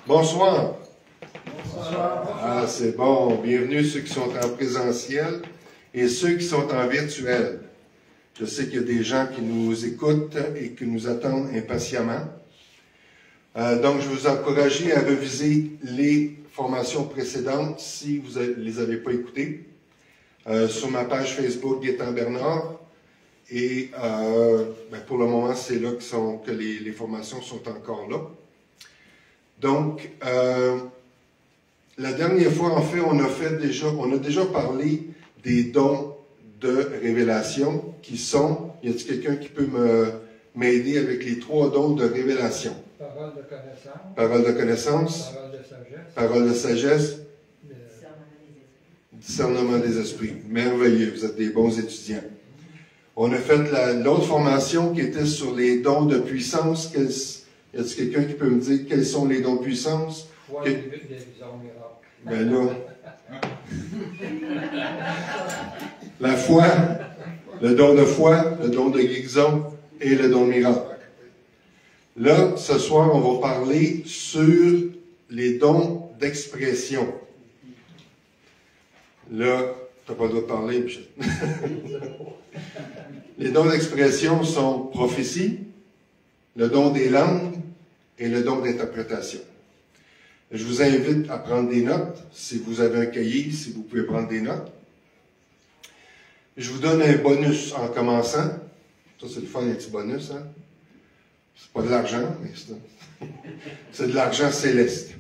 Bonsoir. Bonsoir. Ah, c'est bon. Bienvenue ceux qui sont en présentiel et ceux qui sont en virtuel. Je sais qu'il y a des gens qui nous écoutent et qui nous attendent impatiemment. Donc, je vous encourage à reviser les formations précédentes si vous ne les avez pas écoutées sur ma page Facebook Gaétan Bernard. Et pour le moment, c'est là que les formations sont encore là. Donc, la dernière fois, en fait, on a déjà parlé des dons de révélation qui sont, y a-t-il quelqu'un qui peut m'aider avec les 3 dons de révélation? Parole de connaissance. Parole de connaissance. Parole de sagesse. Parole de sagesse. Discernement des esprits. Merveilleux, vous êtes des bons étudiants. On a fait l'autre formation qui était sur les dons de puissance. Y a-t-il quelqu'un qui peut me dire quels sont les dons de puissance? Foi et guérison miracle. Ben là, la foi, le don de foi, le don de guérison et le don de miracle. Là, ce soir, on va parler sur les dons d'expression. Là, tu n'as pas le droit de parler, Michel. Les dons d'expression sont prophétie, le don des langues et le don d'interprétation. Je vous invite à prendre des notes. Si vous avez un cahier, si vous pouvez prendre des notes. Je vous donne un bonus en commençant. Ça, c'est le fun, un petit bonus. Hein? C'est pas de l'argent, mais c'est de l'argent céleste.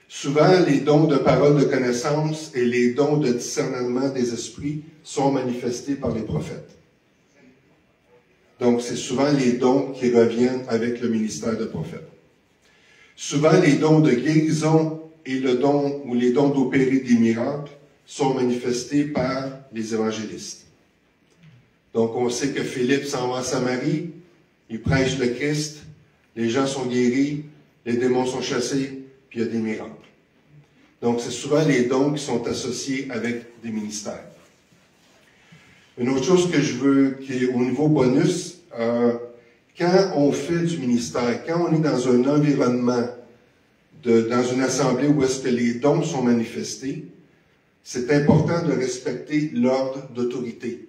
Souvent, les dons de parole de connaissance et les dons de discernement des esprits sont manifestés par les prophètes. Donc, c'est souvent les dons qui reviennent avec le ministère de prophète. Souvent, les dons de guérison et les dons d'opérer des miracles sont manifestés par les évangélistes. Donc, on sait que Philippe s'en va à Samarie, il prêche le Christ, les gens sont guéris, les démons sont chassés, puis il y a des miracles. Donc, c'est souvent les dons qui sont associés avec des ministères. Une autre chose que je veux, qui est au niveau bonus, quand on fait du ministère, quand on est dans un environnement, dans une assemblée où est-ce que les dons sont manifestés, c'est important de respecter l'ordre d'autorité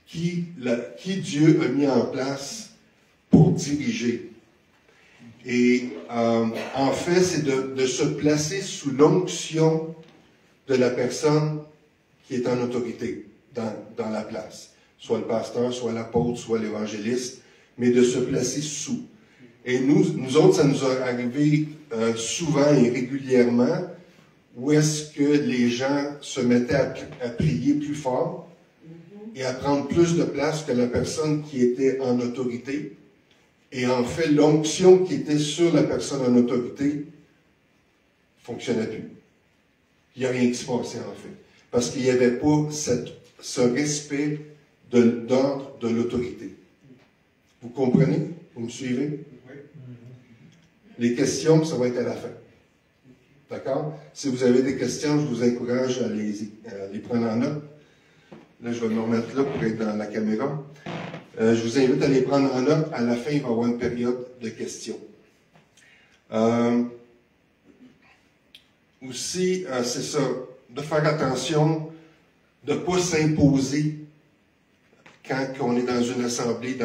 qui Dieu a mis en place pour diriger. Et en fait, c'est de se placer sous l'onction de la personne qui est en autorité dans la place. Soit le pasteur, soit l'apôtre, soit l'évangéliste, mais de se placer sous. Et nous autres, ça nous a arrivé souvent et régulièrement où est-ce que les gens se mettaient à prier plus fort et à prendre plus de place que la personne qui était en autorité. Et en fait, l'onction qui était sur la personne en autorité ne fonctionnait plus. Il n'y a rien qui se passait en fait. Parce qu'il n'y avait pas ce respect d'ordre de l'autorité. Vous comprenez? Vous me suivez? Oui. Les questions, ça va être à la fin. D'accord? Si vous avez des questions, je vous encourage à les prendre en note. Là, je vais me remettre là pour être dans la caméra. Je vous invite à les prendre en note. À la fin, il va y avoir une période de questions. Aussi, c'est ça, de faire attention, de ne pas s'imposer quand on est dans une assemblée,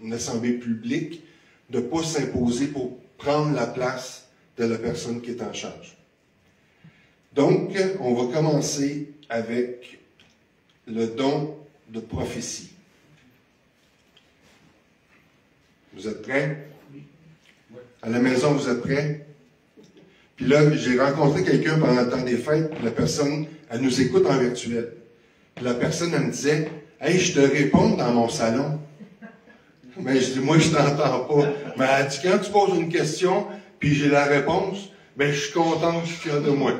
une assemblée publique, de ne pas s'imposer pour prendre la place de la personne qui est en charge. Donc, on va commencer avec le don de prophétie. Vous êtes prêts? À la maison, vous êtes prêts? Puis là, j'ai rencontré quelqu'un pendant le temps des fêtes, puis la personne, elle nous écoute en virtuel. Puis la personne, elle me disait, « Hey, je te réponds dans mon salon. » Mais je dis, moi, je t'entends pas. Mais elle dit, quand tu poses une question, puis j'ai la réponse, ben, je suis content, je suis fier de moi.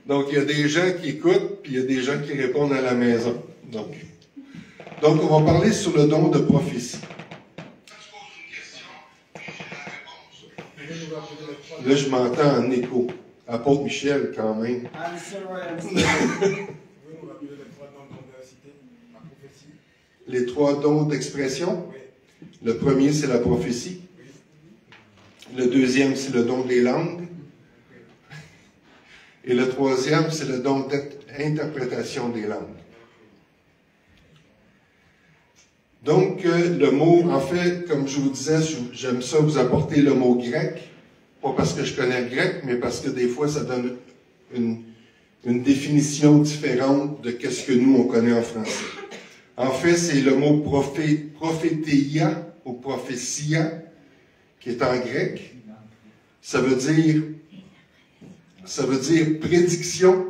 Donc, il y a des gens qui écoutent, puis il y a des gens qui répondent à la maison. Donc, on va parler sur le don de prophétie. Là, je m'entends en écho. Apôtre Michel, quand même. Les 3 dons d'expression. Le premier, c'est la prophétie. Le deuxième, c'est le don des langues. Et le troisième, c'est le don d'interprétation des langues. Donc, le mot, en fait, comme je vous disais, j'aime ça vous apporter le mot grec, pas parce que je connais le grec, mais parce que des fois, ça donne une définition différente de qu'est-ce que nous, on connaît en français. En fait, c'est le mot prophétéia ou prophétia, qui est en grec. Ça veut dire prédiction,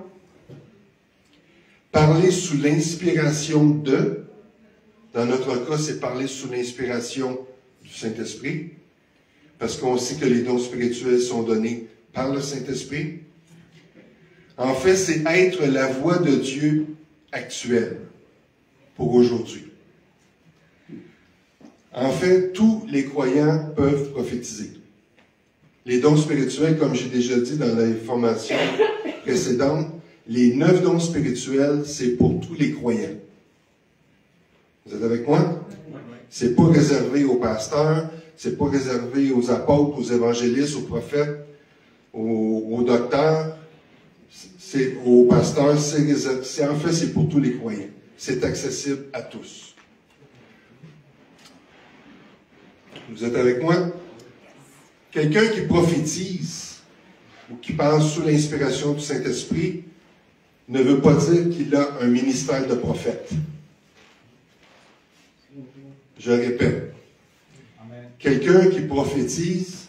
parler sous l'inspiration de. Dans notre cas, c'est parler sous l'inspiration du Saint-Esprit, parce qu'on sait que les dons spirituels sont donnés par le Saint-Esprit. En fait, c'est être la voix de Dieu actuelle pour aujourd'hui. En fait, tous les croyants peuvent prophétiser. Les dons spirituels, comme j'ai déjà dit dans les formations précédentes, les 9 dons spirituels, c'est pour tous les croyants. Vous êtes avec moi? C'est pas réservé aux pasteurs, c'est pas réservé aux apôtres, aux évangélistes, aux prophètes, aux docteurs, c'est aux pasteurs, en fait, c'est pour tous les croyants. C'est accessible à tous. Vous êtes avec moi? Quelqu'un qui prophétise ou qui parle sous l'inspiration du Saint-Esprit ne veut pas dire qu'il a un ministère de prophète. Je répète. Quelqu'un qui prophétise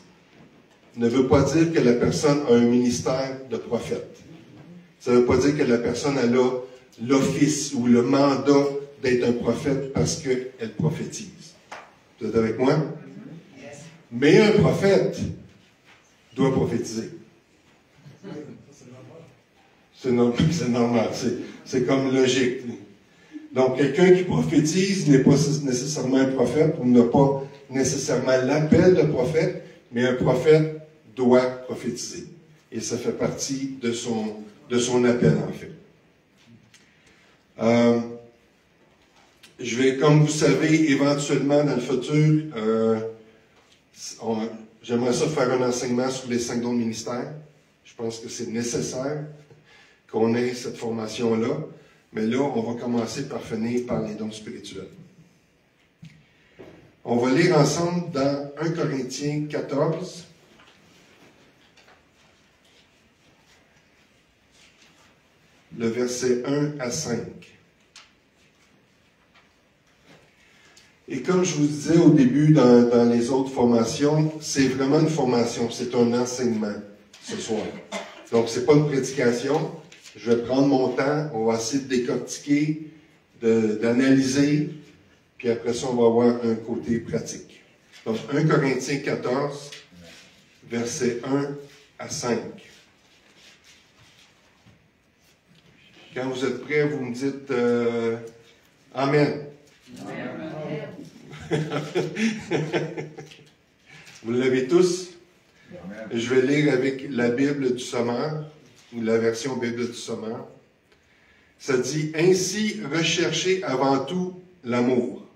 ne veut pas dire que la personne a un ministère de prophète. Ça ne veut pas dire que la personne a l'office ou le mandat d'être un prophète parce qu'elle prophétise. Vous êtes avec moi? Mais un prophète doit prophétiser. C'est normal. C'est comme logique. Donc, quelqu'un qui prophétise n'est pas nécessairement un prophète ou n'a pas nécessairement l'appel de prophète, mais un prophète doit prophétiser. Et ça fait partie de son appel, en fait. Je vais, comme vous savez, éventuellement, dans le futur, j'aimerais ça faire un enseignement sur les 5 dons de ministère. Je pense que c'est nécessaire qu'on ait cette formation-là. Mais là, on va commencer par finir par les dons spirituels. On va lire ensemble dans 1 Corinthiens 14. Le verset 1 à 5. Et comme je vous disais au début dans les autres formations, c'est vraiment une formation, c'est un enseignement ce soir. Donc, c'est pas une prédication. Je vais prendre mon temps, on va essayer de décortiquer, d'analyser, puis après ça, on va avoir un côté pratique. Donc, 1 Corinthiens 14, versets 1 à 5. Quand vous êtes prêts, vous me dites Amen. Vous l'avez tous? Amen. Je vais lire avec la Bible du Sommeur, ou la version Bible du Sommeur. Ça dit, ainsi recherchez avant tout l'amour.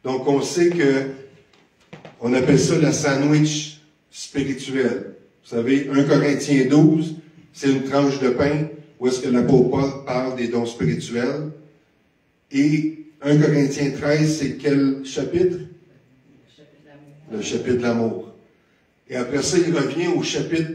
Donc on sait que, on appelle ça le sandwich spirituel. Vous savez, 1 Corinthiens 12, c'est une tranche de pain où est-ce que l'apôtre Paul parle des dons spirituels. Et 1 Corinthiens 13, c'est quel chapitre? Le chapitre de l'amour. Et après ça, il revient au chapitre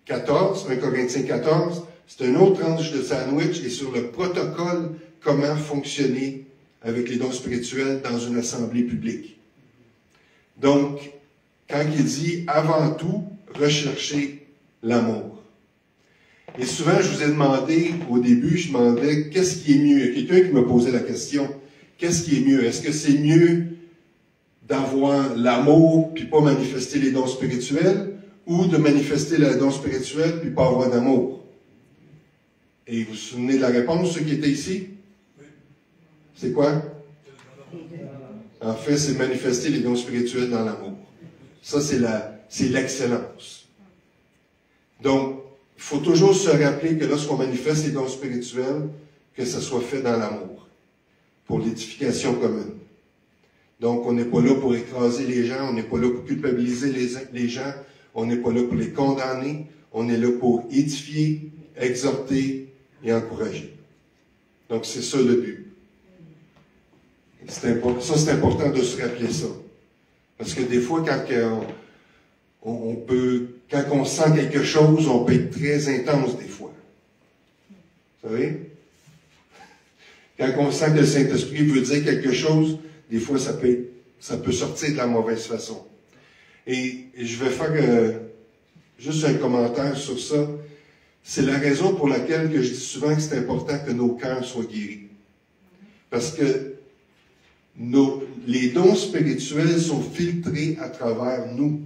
14, 1 Corinthiens 14, c'est une autre tranche de sandwich et sur le protocole, comment fonctionner avec les dons spirituels dans une assemblée publique. Donc, quand il dit avant tout, rechercher l'amour. Et souvent, je vous ai demandé, au début, je demandais qu'est-ce qui est mieux. Il y a quelqu'un qui me posait la question, qu'est-ce qui est mieux? Est-ce que c'est mieux d'avoir l'amour puis pas manifester les dons spirituels? Ou de manifester les dons spirituels puis pas avoir d'amour. Et vous vous souvenez de la réponse, ceux qui étaient ici? C'est quoi? En fait, c'est manifester les dons spirituels dans l'amour. Ça, c'est l'excellence. Donc, il faut toujours se rappeler que lorsqu'on manifeste les dons spirituels, que ça soit fait dans l'amour, pour l'édification commune. Donc, on n'est pas là pour écraser les gens, on n'est pas là pour culpabiliser les gens, on n'est pas là pour les condamner, on est là pour édifier, exhorter et encourager. Donc, c'est ça le but. C'est important de se rappeler ça. Parce que des fois, quand on sent quelque chose, on peut être très intense des fois. Vous savez? Quand on sent que le Saint-Esprit veut dire quelque chose, des fois, ça peut sortir de la mauvaise façon. Et je vais faire juste un commentaire sur ça. C'est la raison pour laquelle que je dis souvent que c'est important que nos cœurs soient guéris. Parce que les dons spirituels sont filtrés à travers nous.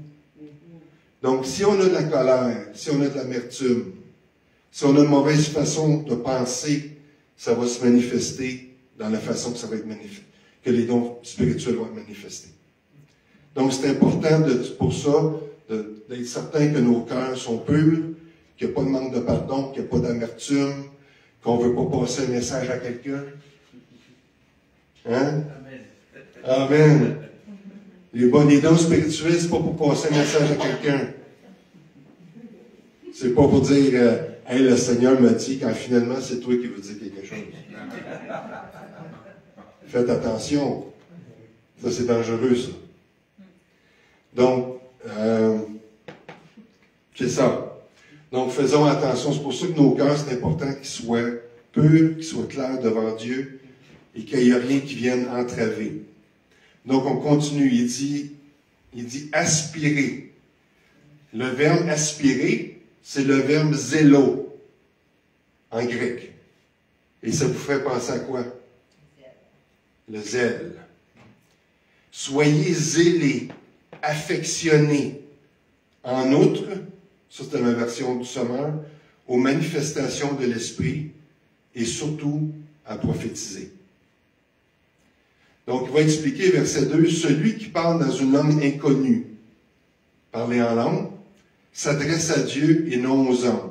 Donc, si on a de la colère, si on a de l'amertume, si on a une mauvaise façon de penser, ça va se manifester dans la façon que ça va être manifesté, que les dons spirituels vont être manifestés. Donc, c'est important pour ça d'être certain que nos cœurs sont purs, qu'il n'y a pas de manque de pardon, qu'il n'y a pas d'amertume, qu'on ne veut pas passer un message à quelqu'un. Hein? Amen. Les dons spirituels, c'est pas pour passer un message à quelqu'un. C'est pas pour dire hey, le Seigneur m'a dit, quand finalement c'est toi qui veux dire quelque chose. Faites attention. Ça, c'est dangereux, ça. Donc, c'est ça. Donc, faisons attention. C'est pour ça que nos cœurs, c'est important qu'ils soient purs, qu'ils soient clairs devant Dieu et qu'il n'y ait rien qui vienne entraver. Donc, on continue. Il dit aspirer. Le verbe aspirer, c'est le verbe zélo en grec. Et ça vous fait penser à quoi? Le zèle. Soyez zélés, affectionnés. En outre, ça c'est ma version du Sommeur, aux manifestations de l'Esprit et surtout à prophétiser. Donc, il va expliquer, verset 2, celui qui parle dans une langue inconnue, parler en langue, s'adresse à Dieu et non aux hommes.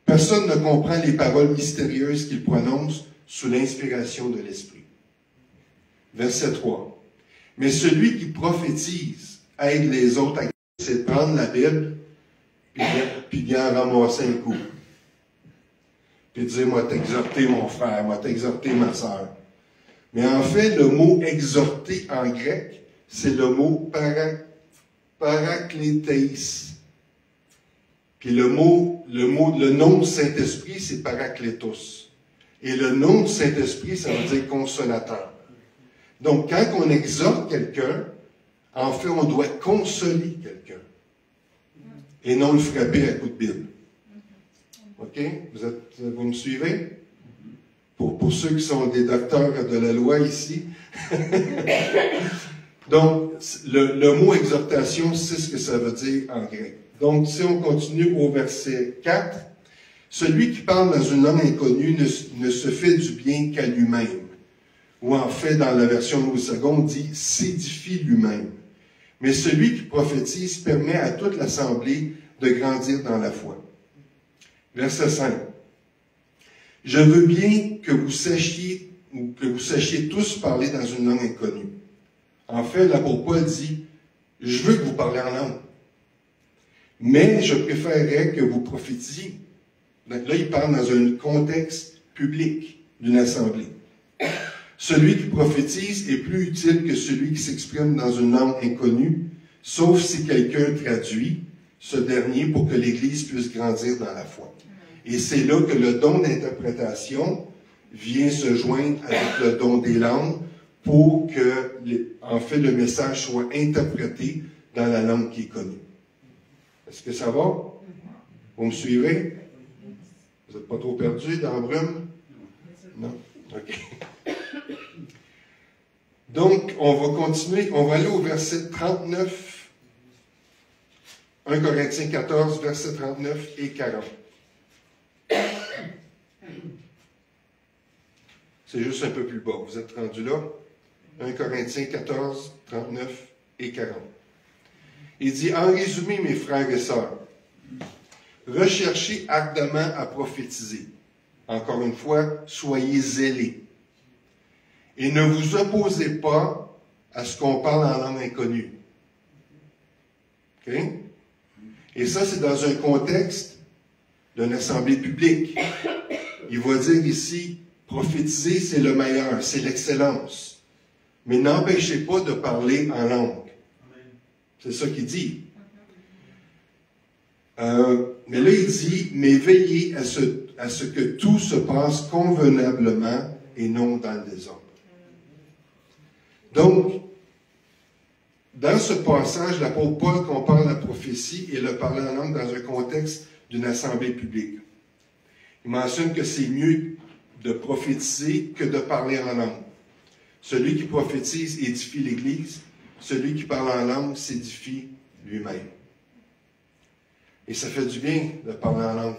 Personne ne comprend les paroles mystérieuses qu'il prononce sous l'inspiration de l'Esprit. Verset 3. Mais celui qui prophétise aide les autres à c'est de prendre la Bible puis bien ramasser un coup. Puis dire, moi t'exhorter mon frère, moi t'exhorter ma sœur. Mais en fait, le mot exhorter en grec, c'est le mot paraklétéis. Puis le nom de Saint-Esprit, c'est paraklétos. Et le nom de Saint-Esprit, ça veut dire consolateur. Donc, quand on exhorte quelqu'un, en fait, on doit consoler quelqu'un. Et non le frapper à coups de Bible. OK? Vous me suivez? Pour ceux qui sont des docteurs de la loi ici. Donc, le mot exhortation, c'est ce que ça veut dire en grec. Donc, si on continue au verset 4, celui qui parle dans une langue inconnue ne se fait du bien qu'à lui-même. Ou en fait, dans la version Louis II, dit s'édifie lui-même. Mais celui qui prophétise permet à toute l'assemblée de grandir dans la foi. Verset 5. Je veux bien que vous sachiez tous parler dans une langue inconnue. En fait, l'apôtre Paul dit, je veux que vous parlez en langue. Mais je préférerais que vous prophétisiez. Donc là, il parle dans un contexte public d'une assemblée. Celui qui prophétise est plus utile que celui qui s'exprime dans une langue inconnue, sauf si quelqu'un traduit ce dernier pour que l'Église puisse grandir dans la foi. Et c'est là que le don d'interprétation vient se joindre avec le don des langues pour que, en fait, le message soit interprété dans la langue qui est connue. Est-ce que ça va? Vous me suivez? Vous n'êtes pas trop perdu dans la brume? Non? OK. Donc, on va continuer. On va aller au verset 39. 1 Corinthiens 14, versets 39 et 40. C'est juste un peu plus bas. Vous êtes rendu là? 1 Corinthiens 14, 39 et 40. Il dit, en résumé, mes frères et sœurs, recherchez ardemment à prophétiser. Encore une fois, soyez zélés. Et ne vous opposez pas à ce qu'on parle en langue inconnue. OK? Et ça, c'est dans un contexte d'une assemblée publique. Il va dire ici, prophétiser, c'est le meilleur, c'est l'excellence. Mais n'empêchez pas de parler en langue. C'est ça qu'il dit. Mais là, il dit, mais veillez à ce que tout se passe convenablement et non dans le désordre. Donc, dans ce passage, l'apôtre Paul compare la prophétie et le parler en langue dans un contexte d'une assemblée publique. Il mentionne que c'est mieux de prophétiser que de parler en langue. Celui qui prophétise édifie l'Église, celui qui parle en langue s'édifie lui-même. Et ça fait du bien de parler en langue.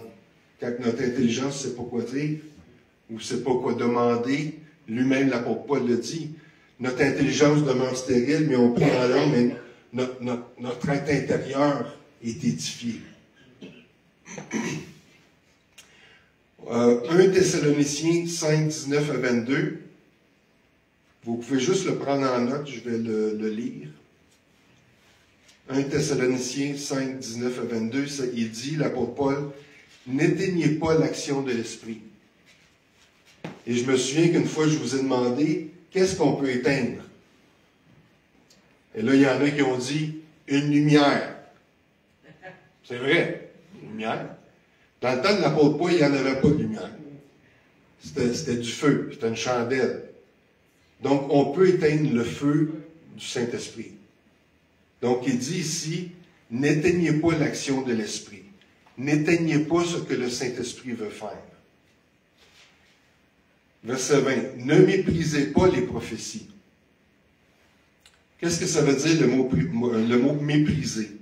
Quand notre intelligence ne sait pas quoi dire, ou ne sait pas quoi demander, lui-même, l'apôtre Paul le dit, notre intelligence demeure stérile, mais on prie en langue, mais notre être intérieur est édifié. 1 Thessaloniciens 5, 19 à 22. Vous pouvez juste le prendre en note, je vais le lire. 1 Thessaloniciens 5, 19 à 22, il dit, l'apôtre Paul, « N'éteignez pas l'action de l'Esprit. » Et je me souviens qu'une fois, je vous ai demandé, qu'est-ce qu'on peut éteindre? Et là, il y en a qui ont dit, une lumière. C'est vrai, une lumière. Dans le temps de l'apôtre Paul, il n'y en avait pas de lumière. C'était du feu, c'était une chandelle. Donc, on peut éteindre le feu du Saint-Esprit. Donc, il dit ici, n'éteignez pas l'action de l'Esprit. N'éteignez pas ce que le Saint-Esprit veut faire. Verset 20. Ne méprisez pas les prophéties. Qu'est-ce que ça veut dire le mot mépriser?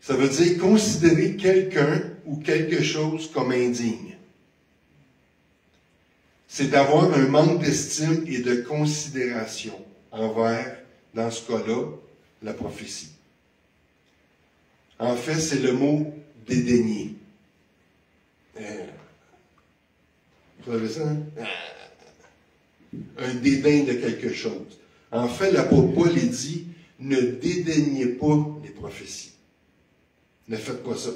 Ça veut dire considérer quelqu'un ou quelque chose comme indigne. C'est d'avoir un manque d'estime et de considération envers, dans ce cas-là, la prophétie. En fait, c'est le mot dédaigner. Vous savez ça? Un dédain de quelque chose. En fait, l'apôtre Paul dit, ne dédaignez pas les prophéties. Ne faites pas ça.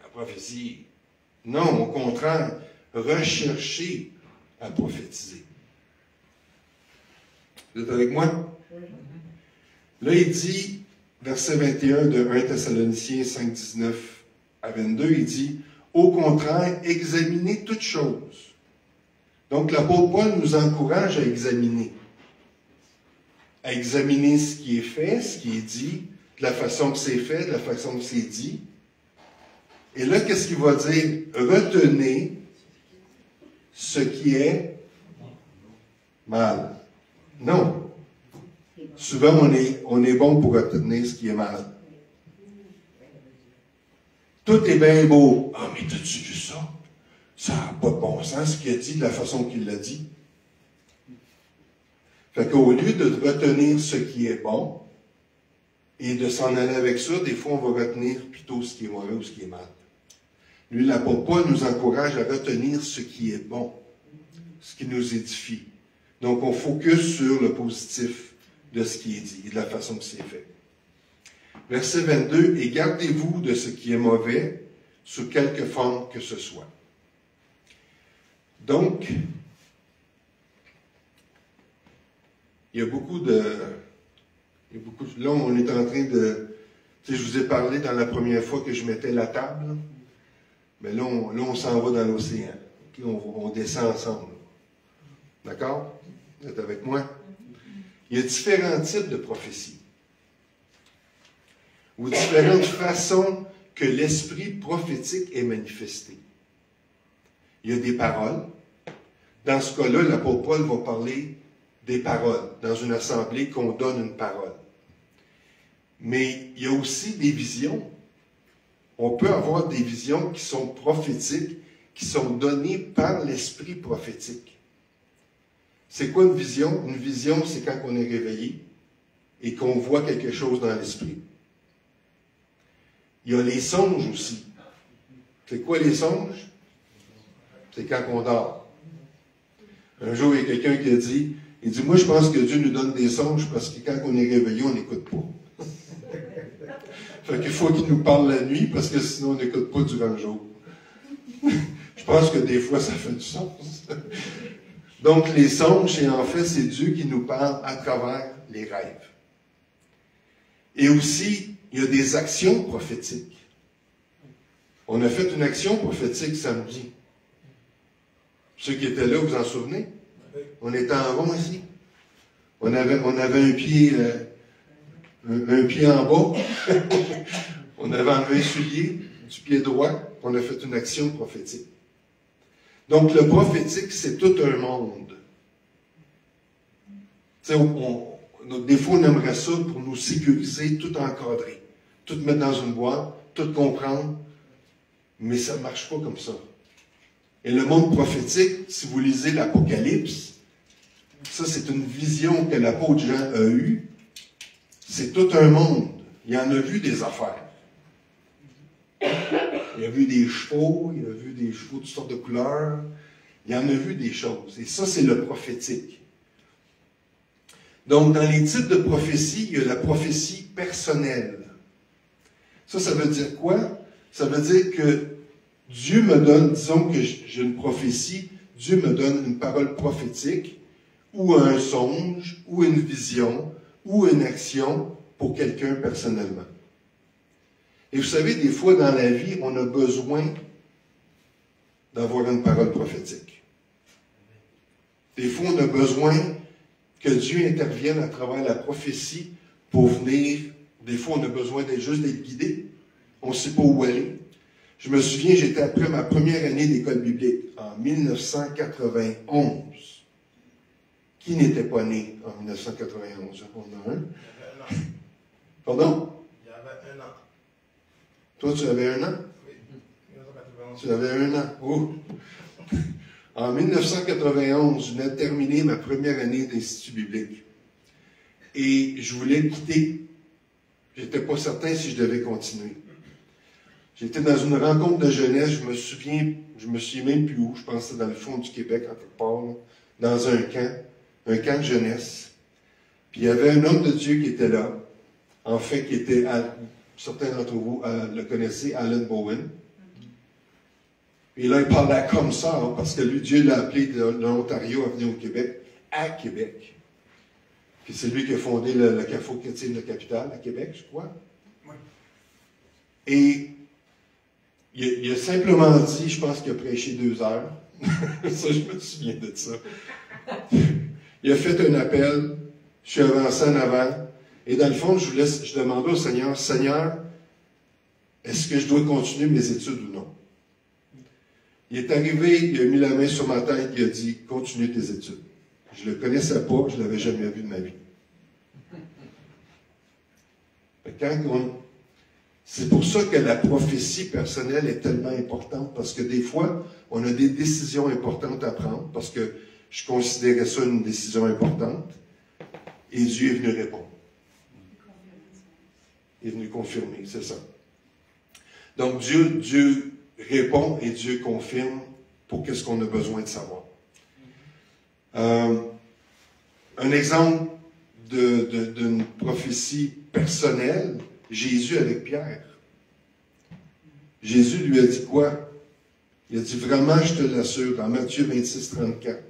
La prophétie. Non, au contraire, recherchez à prophétiser. Vous êtes avec moi? Là, il dit, verset 21 de 1 Thessaloniciens 5, 19 à 22, il dit, au contraire, examinez toutes choses. Donc, l'apôtre Paul nous encourage à examiner. À examiner ce qui est fait, ce qui est dit, de la façon que c'est fait, de la façon que c'est dit. Et là, qu'est-ce qu'il va dire? Retenez ce qui est mal. Non. Souvent, on est bon pour retenir ce qui est mal. Tout est bien beau. Ah, mais t'as-tu vu ça? Ça n'a pas de bon sens ce qu'il a dit, de la façon qu'il l'a dit. Fait qu'au lieu de retenir ce qui est bon et de s'en aller avec ça, des fois, on va retenir plutôt ce qui est mauvais ou ce qui est mal. Lui, l'apôtre Paul nous encourage à retenir ce qui est bon, ce qui nous édifie. Donc, on focus sur le positif de ce qui est dit et de la façon que c'est fait. Verset 22, « Et gardez-vous de ce qui est mauvais, sous quelque forme que ce soit. » Donc, il y a beaucoup de... Là, on est en train de... Tu sais, je vous ai parlé dans la première fois que je mettais la table. Mais là, on s'en va dans l'océan. Okay? On descend ensemble. D'accord? Vous êtes avec moi? Il y a différents types de prophéties. Ou différentes façons que l'esprit prophétique est manifesté. Il y a des paroles. Dans ce cas-là, l'apôtre Paul va parler des paroles. Dans une assemblée, qu'on donne une parole. Mais il y a aussi des visions. On peut avoir des visions qui sont prophétiques, qui sont données par l'esprit prophétique. C'est quoi une vision? Une vision, c'est quand on est réveillé et qu'on voit quelque chose dans l'esprit. Il y a les songes aussi. C'est quoi les songes? C'est quand on dort. Un jour, il y a quelqu'un qui a dit, Il dit, moi, je pense que Dieu nous donne des songes parce que quand on est réveillé, on n'écoute pas. Fait qu'il faut qu'il nous parle la nuit parce que sinon, on n'écoute pas durant le jour. Je pense que des fois, ça fait du sens. Donc, les songes, et en fait, c'est Dieu qui nous parle à travers les rêves. Et aussi, il y a des actions prophétiques. On a fait une action prophétique samedi. Ceux qui étaient là, vous en souvenez? On était en rond ici. On avait un pied en bas. On avait enlevé un soulier du pied droit. On a fait une action prophétique. Donc, le prophétique, c'est tout un monde. Tu sais, des fois, on aimerait ça pour nous sécuriser, tout encadrer, tout mettre dans une boîte, tout comprendre, mais ça ne marche pas comme ça. Et le monde prophétique, si vous lisez l'Apocalypse, ça, c'est une vision que l'apôtre Jean a eue. C'est tout un monde. Il en a vu des affaires. Il a vu des chevaux, il a vu des chevaux de toutes sortes de couleurs. Il en a vu des choses. Et ça, c'est le prophétique. Donc, dans les types de prophétie, il y a la prophétie personnelle. Ça veut dire quoi? Ça veut dire que Dieu me donne, disons que j'ai une prophétie, Dieu me donne une parole prophétique, ou un songe, ou une vision, ou une action pour quelqu'un personnellement. Et vous savez, des fois dans la vie, on a besoin d'avoir une parole prophétique. Des fois, on a besoin que Dieu intervienne à travers la prophétie pour venir. Des fois, on a besoin juste d'être guidé. On ne sait pas où aller. Je me souviens, j'étais après ma première année d'école biblique, en 1991. Qui n'était pas né en 1991? On a un. Pardon? Il y avait 1 an. Toi, tu avais 1 an? Oui. 1991. Tu avais 1 an. Oh! En 1991, je venais de terminer ma première année d'Institut biblique. Et je voulais quitter. Je n'étais pas certain si je devais continuer. J'étais dans une rencontre de jeunesse, je me souviens même plus où, je pense que c'était dans le fond du Québec, en quelque part, là, dans un camp de jeunesse. Puis il y avait un homme de Dieu qui était là, en fait, qui était, certains d'entre vous le connaissez, Alan Bowen. Et là, il parlait comme ça, hein, parce que lui, Dieu l'a appelé de l'Ontario à venir au Québec, à Québec. Puis c'est lui qui a fondé le Carrefour chrétien de la capitale, à Québec, je crois. Oui. Et il a simplement dit, je pense qu'il a prêché 2 heures. Ça, je me souviens de ça. Il a fait un appel, je suis avancé en avant, et dans le fond, je demandais au Seigneur, Seigneur, est-ce que je dois continuer mes études ou non? Il est arrivé, il a mis la main sur ma tête, il a dit, continue tes études. Je ne le connaissais pas, je ne l'avais jamais vu de ma vie. C'est pour ça que la prophétie personnelle est tellement importante, parce que des fois, on a des décisions importantes à prendre, parce que je considérais ça une décision importante, et Dieu est venu répondre. Il est venu confirmer, c'est ça. Donc Dieu répond et Dieu confirme pour qu'est-ce qu'on a besoin de savoir. Un exemple d'une prophétie personnelle, Jésus avec Pierre. Jésus lui a dit quoi? Il a dit, vraiment, je te l'assure, dans Matthieu 26, 34.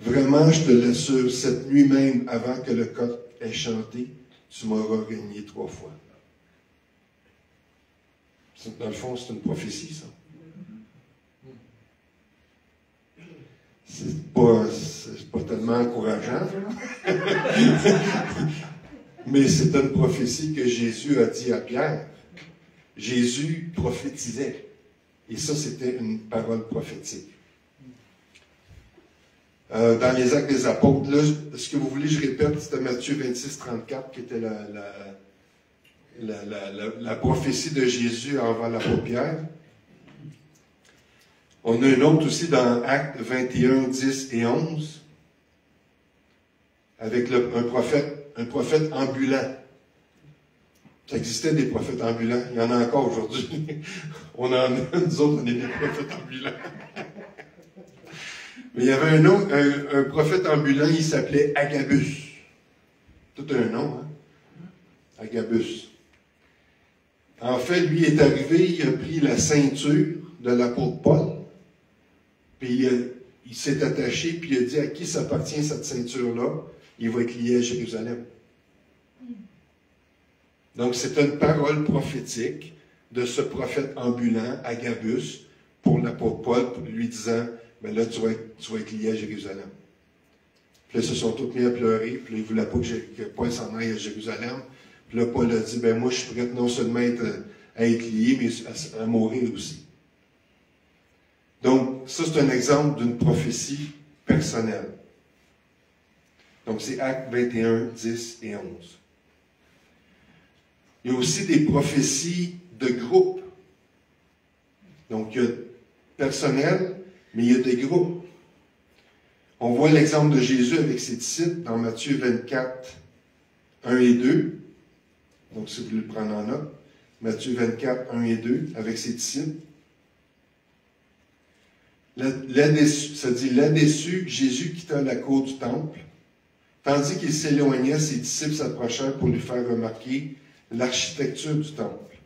Vraiment, je te l'assure, cette nuit même, avant que le coq ait chanté, tu m'auras régné 3 fois. Dans le fond, c'est une prophétie, ça. C'est pas tellement encourageant, mais c'est une prophétie que Jésus a dit à Pierre. Jésus prophétisait. Et ça, c'était une parole prophétique. Dans les Actes des Apôtres, là, ce que vous voulez, je répète, c'était Matthieu 26, 34, qui était la prophétie de Jésus envers l'apôtre Pierre. On a une autre aussi dans Actes 21, 10 et 11, avec un prophète ambulant. Ça existait des prophètes ambulants. Il y en a encore aujourd'hui. Nous autres, on est des prophètes ambulants. Mais il y avait un prophète ambulant, il s'appelait Agabus. Tout un nom, hein? Agabus. En fait, lui est arrivé, il a pris la ceinture de l'apôtre Paul, puis il s'est attaché, puis il a dit à qui s'appartient cette ceinture-là, il va être lié à Jérusalem. Donc, c'est une parole prophétique de ce prophète ambulant, Agabus, pour l'apôtre Paul, pour lui disant, ben là, tu vas être lié à Jérusalem. Puis là, ils se sont tous mis à pleurer, puis là, ils ne voulaient pas que Paul s'en aille à Jérusalem. Puis là, Paul a dit, ben moi, je suis prêt non seulement à être lié, mais à mourir aussi. Donc, ça, c'est un exemple d'une prophétie personnelle. Donc, c'est Actes 21, 10 et 11. Il y a aussi des prophéties de groupe. Donc, il y a personnel, mais il y a des groupes. On voit l'exemple de Jésus avec ses disciples dans Matthieu 24, 1 et 2. Donc, si vous voulez le prendre en note, Matthieu 24, 1 et 2, avec ses disciples. Ça dit, là-dessus, Jésus quitta la cour du temple. Tandis qu'il s'éloignait, ses disciples s'approchèrent pour lui faire remarquer l'architecture du temple.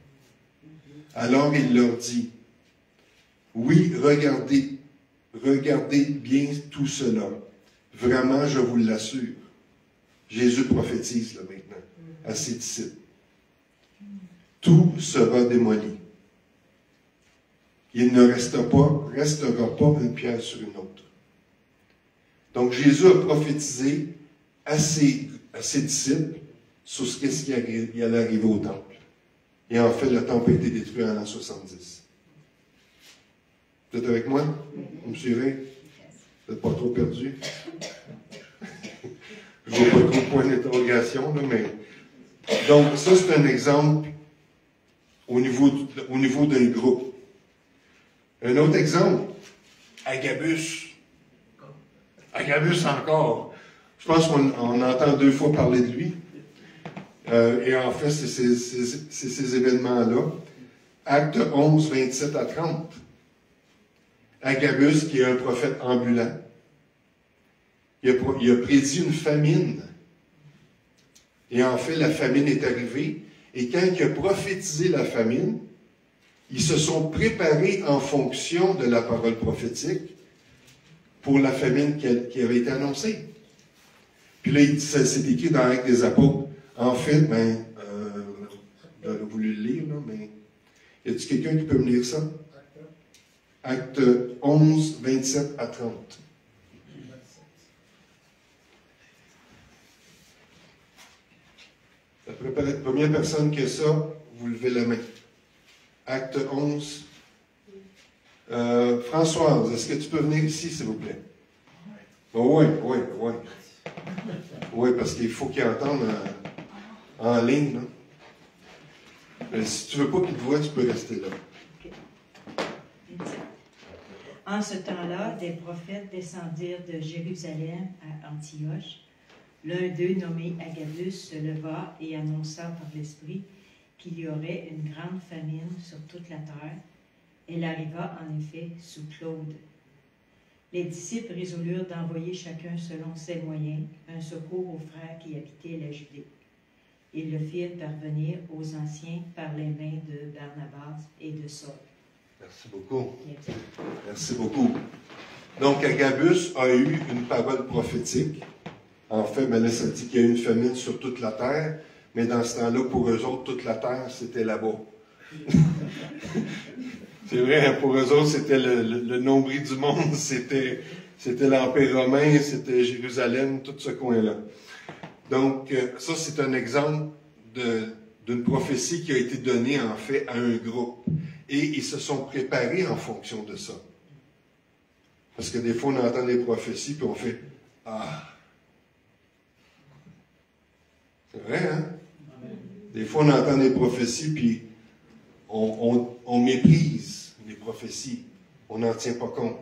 Alors il leur dit, « Oui, regardez bien tout cela. Vraiment, je vous l'assure. » Jésus prophétise là maintenant à ses disciples. Tout sera démoli. Il ne restera pas une pierre sur une autre. Donc Jésus a prophétisé à ses disciples sur ce qui allait arriver au temple. Et en fait, le temple a été détruit en l'an 70. Vous êtes avec moi? Vous me suivez? Vous n'êtes pas trop perdu? Je ne vois pas trop de point d'interrogation, là, mais... Donc, ça, c'est un exemple au niveau d'un groupe. Un autre exemple, Agabus. Agabus encore. Je pense qu'on entend 2 fois parler de lui. Et en fait, c'est ces événements-là. Acte 11, 27 à 30. Agabus, qui est un prophète ambulant, il a prédit une famine. Et en fait, la famine est arrivée. Et quand il a prophétisé la famine, ils se sont préparés en fonction de la parole prophétique pour la famine qui avait été annoncée. Puis là, c'est écrit dans Actes des Apôtres. En fait, j'aurais voulu le lire, là, mais y a-t-il quelqu'un qui peut me lire ça? Acte 11, 27 à 30. La première personne qui a ça, vous levez la main. Acte 11. Françoise, est-ce que tu peux venir ici, s'il vous plaît? Oh, oui. Oui, parce qu'il faut qu'ils entendent en ligne. Mais si tu ne veux pas qu'ils te voient, tu peux rester là. En ce temps-là, des prophètes descendirent de Jérusalem à Antioche. L'un d'eux, nommé Agabus, se leva et annonça par l'Esprit qu'il y aurait une grande famine sur toute la terre. Elle arriva en effet sous Claude. Les disciples résolurent d'envoyer chacun selon ses moyens un secours aux frères qui habitaient la Judée. Ils le firent parvenir aux anciens par les mains de Barnabas et de Saul. Merci beaucoup. Merci beaucoup. Donc, Agabus a eu une parole prophétique. En fait, mais là, ça dit qu'il y a eu une famine sur toute la terre, mais dans ce temps-là, pour eux autres, toute la terre, c'était là-bas. C'est vrai, pour eux autres, c'était le nombril du monde, c'était l'Empire romain, c'était Jérusalem, tout ce coin-là. Donc, ça, c'est un exemple d'une prophétie qui a été donnée, en fait, à un groupe. Et ils se sont préparés en fonction de ça. Parce que des fois, on entend des prophéties, puis on fait « Ah! » C'est vrai, hein? Des fois, on entend des prophéties, puis on méprise les prophéties. On n'en tient pas compte.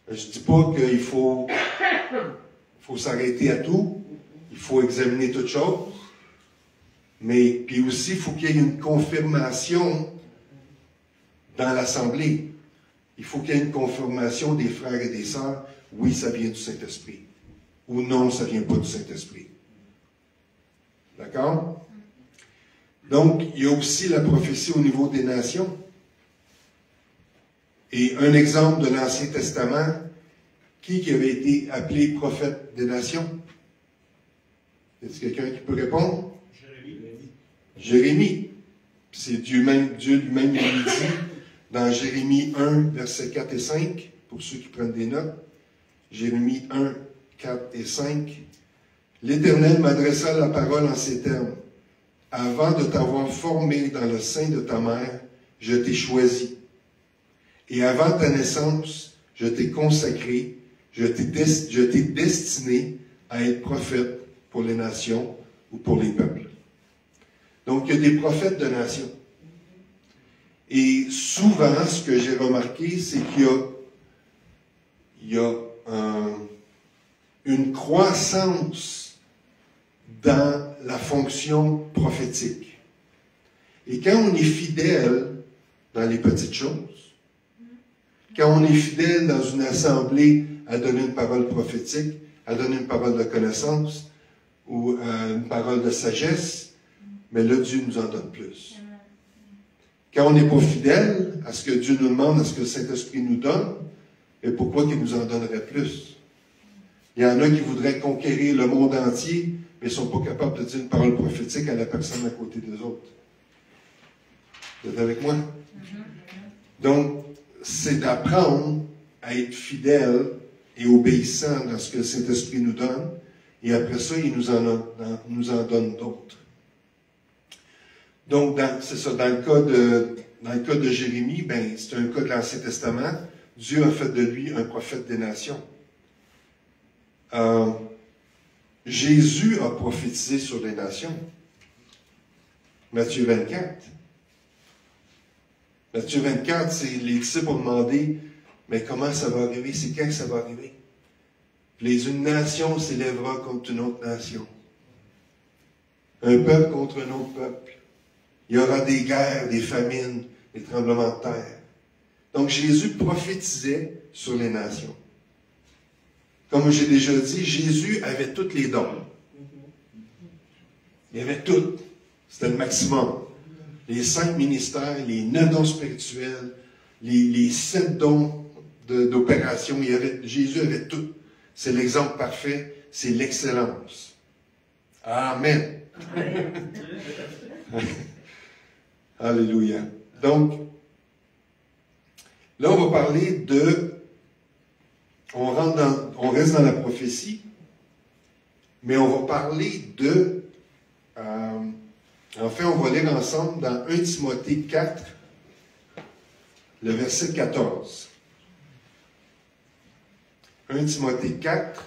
Je ne dis pas qu'il faut s'arrêter à tout. Il faut examiner toutes choses. Mais puis aussi, il faut qu'il y ait une confirmation dans l'Assemblée. il faut qu'il y ait une confirmation des frères et des sœurs. Oui, ça vient du Saint-Esprit. Ou non, ça ne vient pas du Saint-Esprit. D'accord? Donc, il y a aussi la prophétie au niveau des nations. Et un exemple de l'Ancien Testament, qui avait été appelé prophète des nations? Est-ce quelqu'un qui peut répondre? Jérémie. C'est Dieu lui-même qui le dit dans Jérémie 1, versets 4 et 5, pour ceux qui prennent des notes. Jérémie 1, 4 et 5. L'Éternel m'adressa la parole en ces termes. Avant de t'avoir formé dans le sein de ta mère, je t'ai choisi. Et avant ta naissance, je t'ai consacré, je t'ai destiné à être prophète pour les nations ou pour les peuples. Donc, il y a des prophètes de nations. Et souvent, ce que j'ai remarqué, c'est qu'il y a une croissance dans la fonction prophétique. Et quand on est fidèle dans les petites choses, quand on est fidèle dans une assemblée à donner une parole prophétique, à donner une parole de connaissance ou une parole de sagesse, mais là, Dieu nous en donne plus. Quand on n'est pas fidèle à ce que Dieu nous demande, à ce que le Saint-Esprit nous donne, et pourquoi qu'il nous en donnerait plus? Il y en a qui voudraient conquérir le monde entier, mais ils ne sont pas capables de dire une parole prophétique à la personne à côté des autres. Vous êtes avec moi? Donc, c'est d'apprendre à être fidèle et obéissant dans ce que le Saint-Esprit nous donne, et après ça, il nous en donne d'autres. Donc, c'est ça, dans le cas de Jérémie, ben, c'est un cas de l'Ancien Testament. Dieu a fait de lui un prophète des nations. Jésus a prophétisé sur les nations. Matthieu 24. Matthieu 24, c'est les disciples ont demandé, mais comment ça va arriver? C'est quand que ça va arriver? Une nation s'élèvera contre une autre nation. Un peuple contre un autre peuple. Il y aura des guerres, des famines, des tremblements de terre. Donc Jésus prophétisait sur les nations. Comme j'ai déjà dit, Jésus avait tous les dons. Il avait tout. C'était le maximum. Les 5 ministères, les 9 dons spirituels, les 7 dons d'opération. Jésus avait tout. C'est l'exemple parfait. C'est l'excellence. Amen. Alléluia. Donc, là, on va parler on reste dans la prophétie, mais on va parler en fait, on va lire ensemble dans 1 Timothée 4, le verset 14. 1 Timothée 4,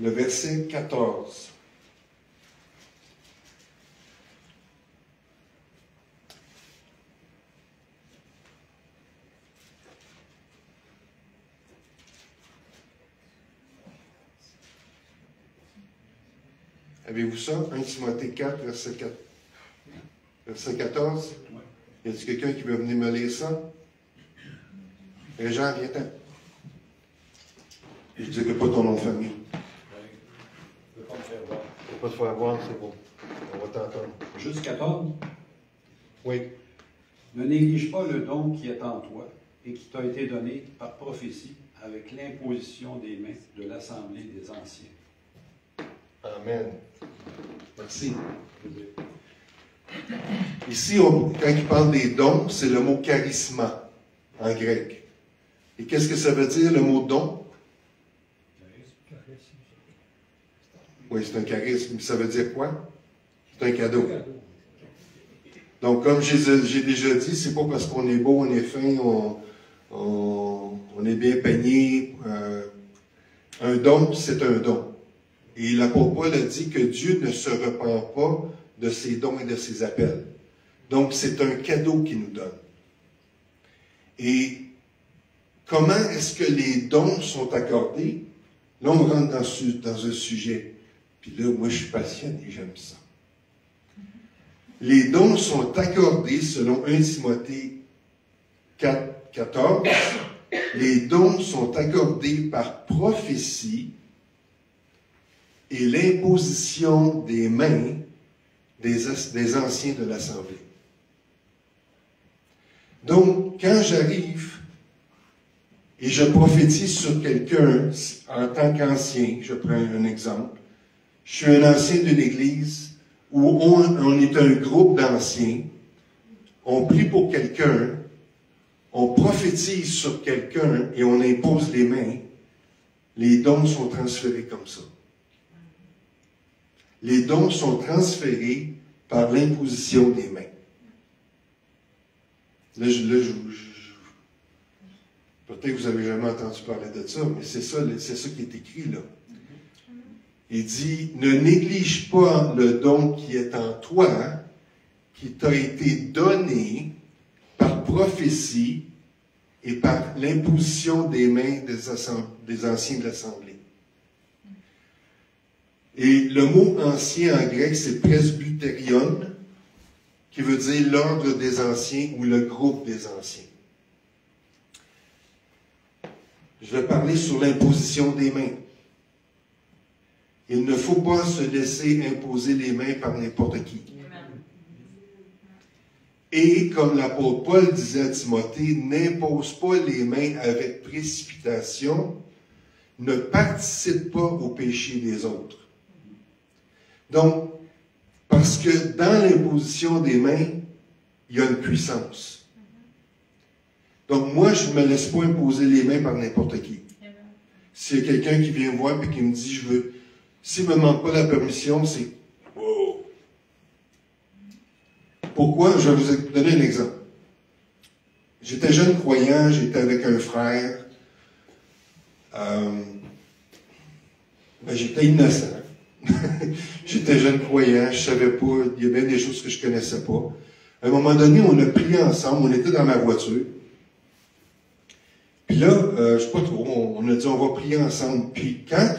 le verset 14. Avez-vous ça? 1 Timothée 4, verset 14. Y a-t-il quelqu'un qui veut venir me lire ça? Jean, viens-t'en. Je ne dirai pas ton nom de famille. Je ne peux pas me faire voir. Je ne peux pas te faire voir, c'est bon. On va t'entendre. Juste 14. Oui. Ne néglige pas le don qui est en toi et qui t'a été donné par prophétie avec l'imposition des mains de l'Assemblée des Anciens. Amen. Merci. Ici, quand il parle des dons, c'est le mot charisma en grec. Et qu'est-ce que ça veut dire, le mot don? Oui, c'est un charisme. Ça veut dire quoi? C'est un cadeau. Donc, comme j'ai déjà dit, c'est pas parce qu'on est beau, on est fin, on est bien peigné. Un don, c'est un don. Et l'apôtre Paul a dit que Dieu ne se repent pas de ses dons et de ses appels. Donc, c'est un cadeau qu'il nous donne. Et comment est-ce que les dons sont accordés? Là, on rentre dans un sujet. Puis là, moi, je suis passionné, j'aime ça. Les dons sont accordés selon 1 Timothée 4, 14, les dons sont accordés par prophétie et l'imposition des mains des anciens de l'Assemblée. Donc, quand j'arrive et je prophétise sur quelqu'un en tant qu'ancien, je prends un exemple, je suis un ancien d'une église où on est un groupe d'anciens, on prie pour quelqu'un, on prophétise sur quelqu'un et on impose les mains, les dons sont transférés comme ça. Les dons sont transférés par l'imposition des mains. Là, peut-être que vous n'avez jamais entendu parler de ça, mais c'est ça qui est écrit là. Il dit, ne néglige pas le don qui est en toi, qui t'a été donné par prophétie et par l'imposition des mains des anciens de l'Assemblée. Et le mot ancien en grec, c'est presbyterion, qui veut dire l'ordre des anciens ou le groupe des anciens. Je vais parler sur l'imposition des mains. Il ne faut pas se laisser imposer les mains par n'importe qui. Et comme l'apôtre Paul disait à Timothée, n'impose pas les mains avec précipitation, ne participe pas au péché des autres. Donc, parce que dans l'imposition des mains, il y a une puissance. Donc, moi, je ne me laisse pas imposer les mains par n'importe qui. S'il y a quelqu'un qui vient me voir et qui me dit, s'il ne me demande pas la permission, c'est wow. Pourquoi? Je vais vous donner un exemple. J'étais jeune croyant, j'étais avec un frère. J'étais innocent. J'étais jeune croyant, je savais pas, il y avait des choses que je connaissais pas. À un moment donné, on a prié ensemble, on était dans ma voiture. Puis là, je sais pas trop, on a dit on va prier ensemble. Puis quand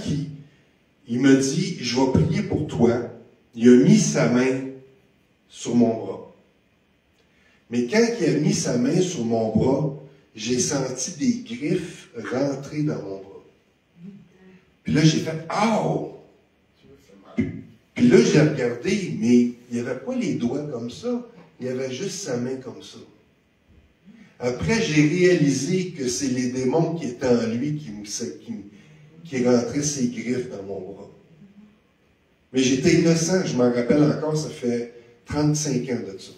il me dit, je vais prier pour toi, il a mis sa main sur mon bras. Mais quand il a mis sa main sur mon bras, j'ai senti des griffes rentrer dans mon bras. Puis là, j'ai fait « Oh! » Puis là, j'ai regardé, mais il n'y avait pas les doigts comme ça, il y avait juste sa main comme ça. Après, j'ai réalisé que c'est les démons qui étaient en lui qui rentraient ses griffes dans mon bras. Mais j'étais innocent, je m'en rappelle encore, ça fait 35 ans de ça.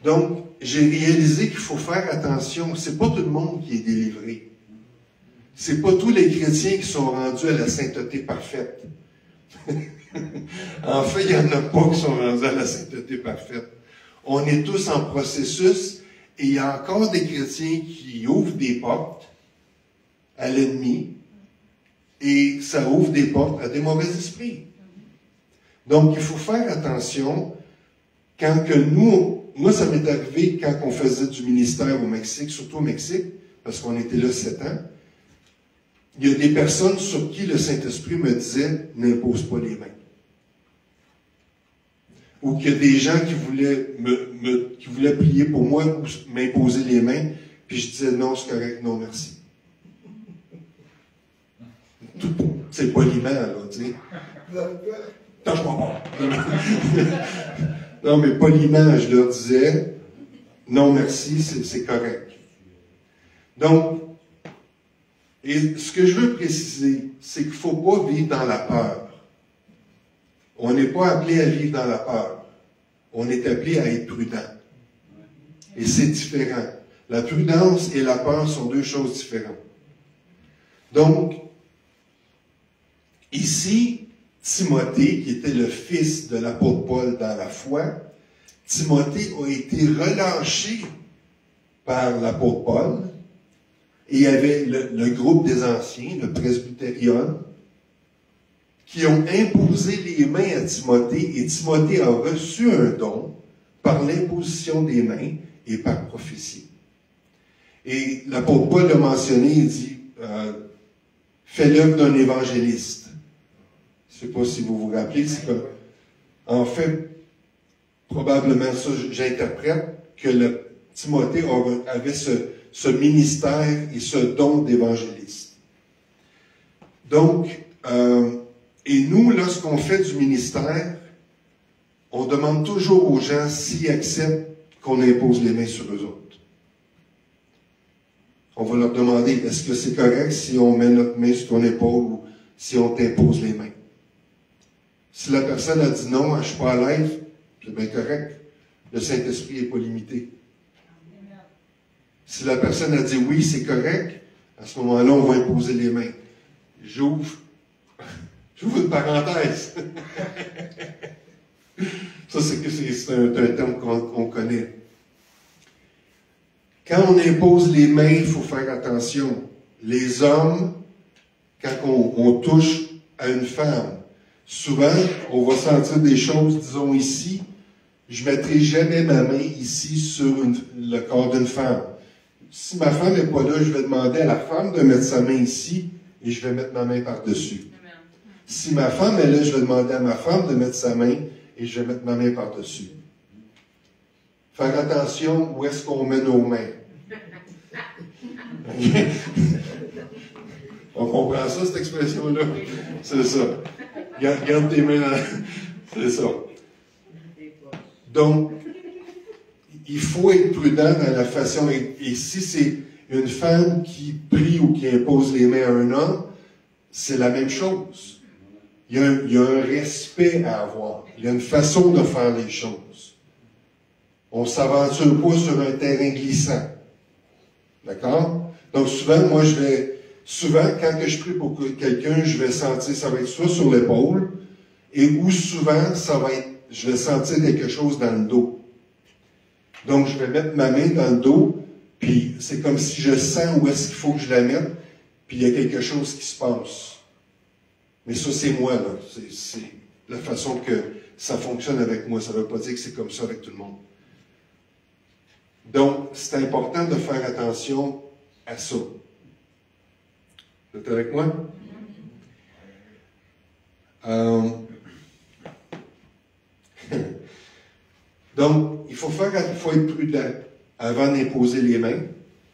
Donc, j'ai réalisé qu'il faut faire attention. C'est pas tout le monde qui est délivré. C'est pas tous les chrétiens qui sont rendus à la sainteté parfaite. En fait, il n'y en a pas qui sont rendus à la sainteté parfaite. On est tous en processus et il y a encore des chrétiens qui ouvrent des portes à l'ennemi et ça ouvre des portes à des mauvais esprits. Donc, il faut faire attention quand que moi, ça m'est arrivé quand on faisait du ministère au Mexique, surtout au Mexique, parce qu'on était là 7 ans. Il y a des personnes sur qui le Saint-Esprit me disait « n'impose pas les mains ». Ou qu'il y a des gens qui voulaient prier pour moi ou m'imposer les mains, puis je disais « non, c'est correct, non, merci ». C'est poliment, là, tu sais. Touche-moi pas. Non, mais poliment, je leur disais « non, merci, c'est correct ». Donc, et ce que je veux préciser, c'est qu'il ne faut pas vivre dans la peur. On n'est pas appelé à vivre dans la peur. On est appelé à être prudent. Et c'est différent. La prudence et la peur sont deux choses différentes. Donc, ici, Timothée, qui était le fils de l'apôtre Paul dans la foi, Timothée a été relâché par l'apôtre Paul. Et il y avait le groupe des anciens, le presbyterion, qui ont imposé les mains à Timothée, et Timothée a reçu un don par l'imposition des mains et par prophétie. Et l'apôtre Paul l'a mentionné, il dit, fais l'œuvre d'un évangéliste. Je ne sais pas si vous vous rappelez, c'est que, en fait, probablement ça, j'interprète que Timothée avait ce ministère et ce don d'évangéliste. Donc, et nous, lorsqu'on fait du ministère, on demande toujours aux gens s'ils acceptent qu'on impose les mains sur eux autres. On va leur demander, est-ce que c'est correct si on met notre main sur ton épaule ou si on t'impose les mains? Si la personne a dit non, je ne suis pas à l'aise, c'est bien correct. Le Saint-Esprit n'est pas limité. Si la personne a dit oui, c'est correct, à ce moment-là, on va imposer les mains. J'ouvre une parenthèse. Ça, c'est un terme qu'on connaît. Quand on impose les mains, il faut faire attention. Les hommes, quand on touche à une femme, souvent, on va sentir des choses, disons ici, je ne mettrai jamais ma main ici sur le corps d'une femme. Si ma femme n'est pas là, je vais demander à la femme de mettre sa main ici et je vais mettre ma main par-dessus. Si ma femme est là, je vais demander à ma femme de mettre sa main et je vais mettre ma main par-dessus. Faire attention où est-ce qu'on met nos mains. On comprend ça, cette expression-là? C'est ça. Garde tes mains dans... C'est ça. Donc, il faut être prudent dans la façon... Et si c'est une femme qui prie ou qui impose les mains à un homme, c'est la même chose. Il y a un respect à avoir. Il y a une façon de faire les choses. On ne s'aventure pas sur un terrain glissant. D'accord? Donc, souvent, quand je prie pour quelqu'un, je vais sentir, ça va être soit sur l'épaule, ou souvent, je vais sentir quelque chose dans le dos. Donc, je vais mettre ma main dans le dos, puis c'est comme si je sens où est-ce qu'il faut que je la mette, puis il y a quelque chose qui se passe. Mais ça, c'est moi, là. C'est la façon que ça fonctionne avec moi. Ça ne veut pas dire que c'est comme ça avec tout le monde. Donc, c'est important de faire attention à ça. Vous êtes avec moi? Donc, il faut être prudent avant d'imposer les mains.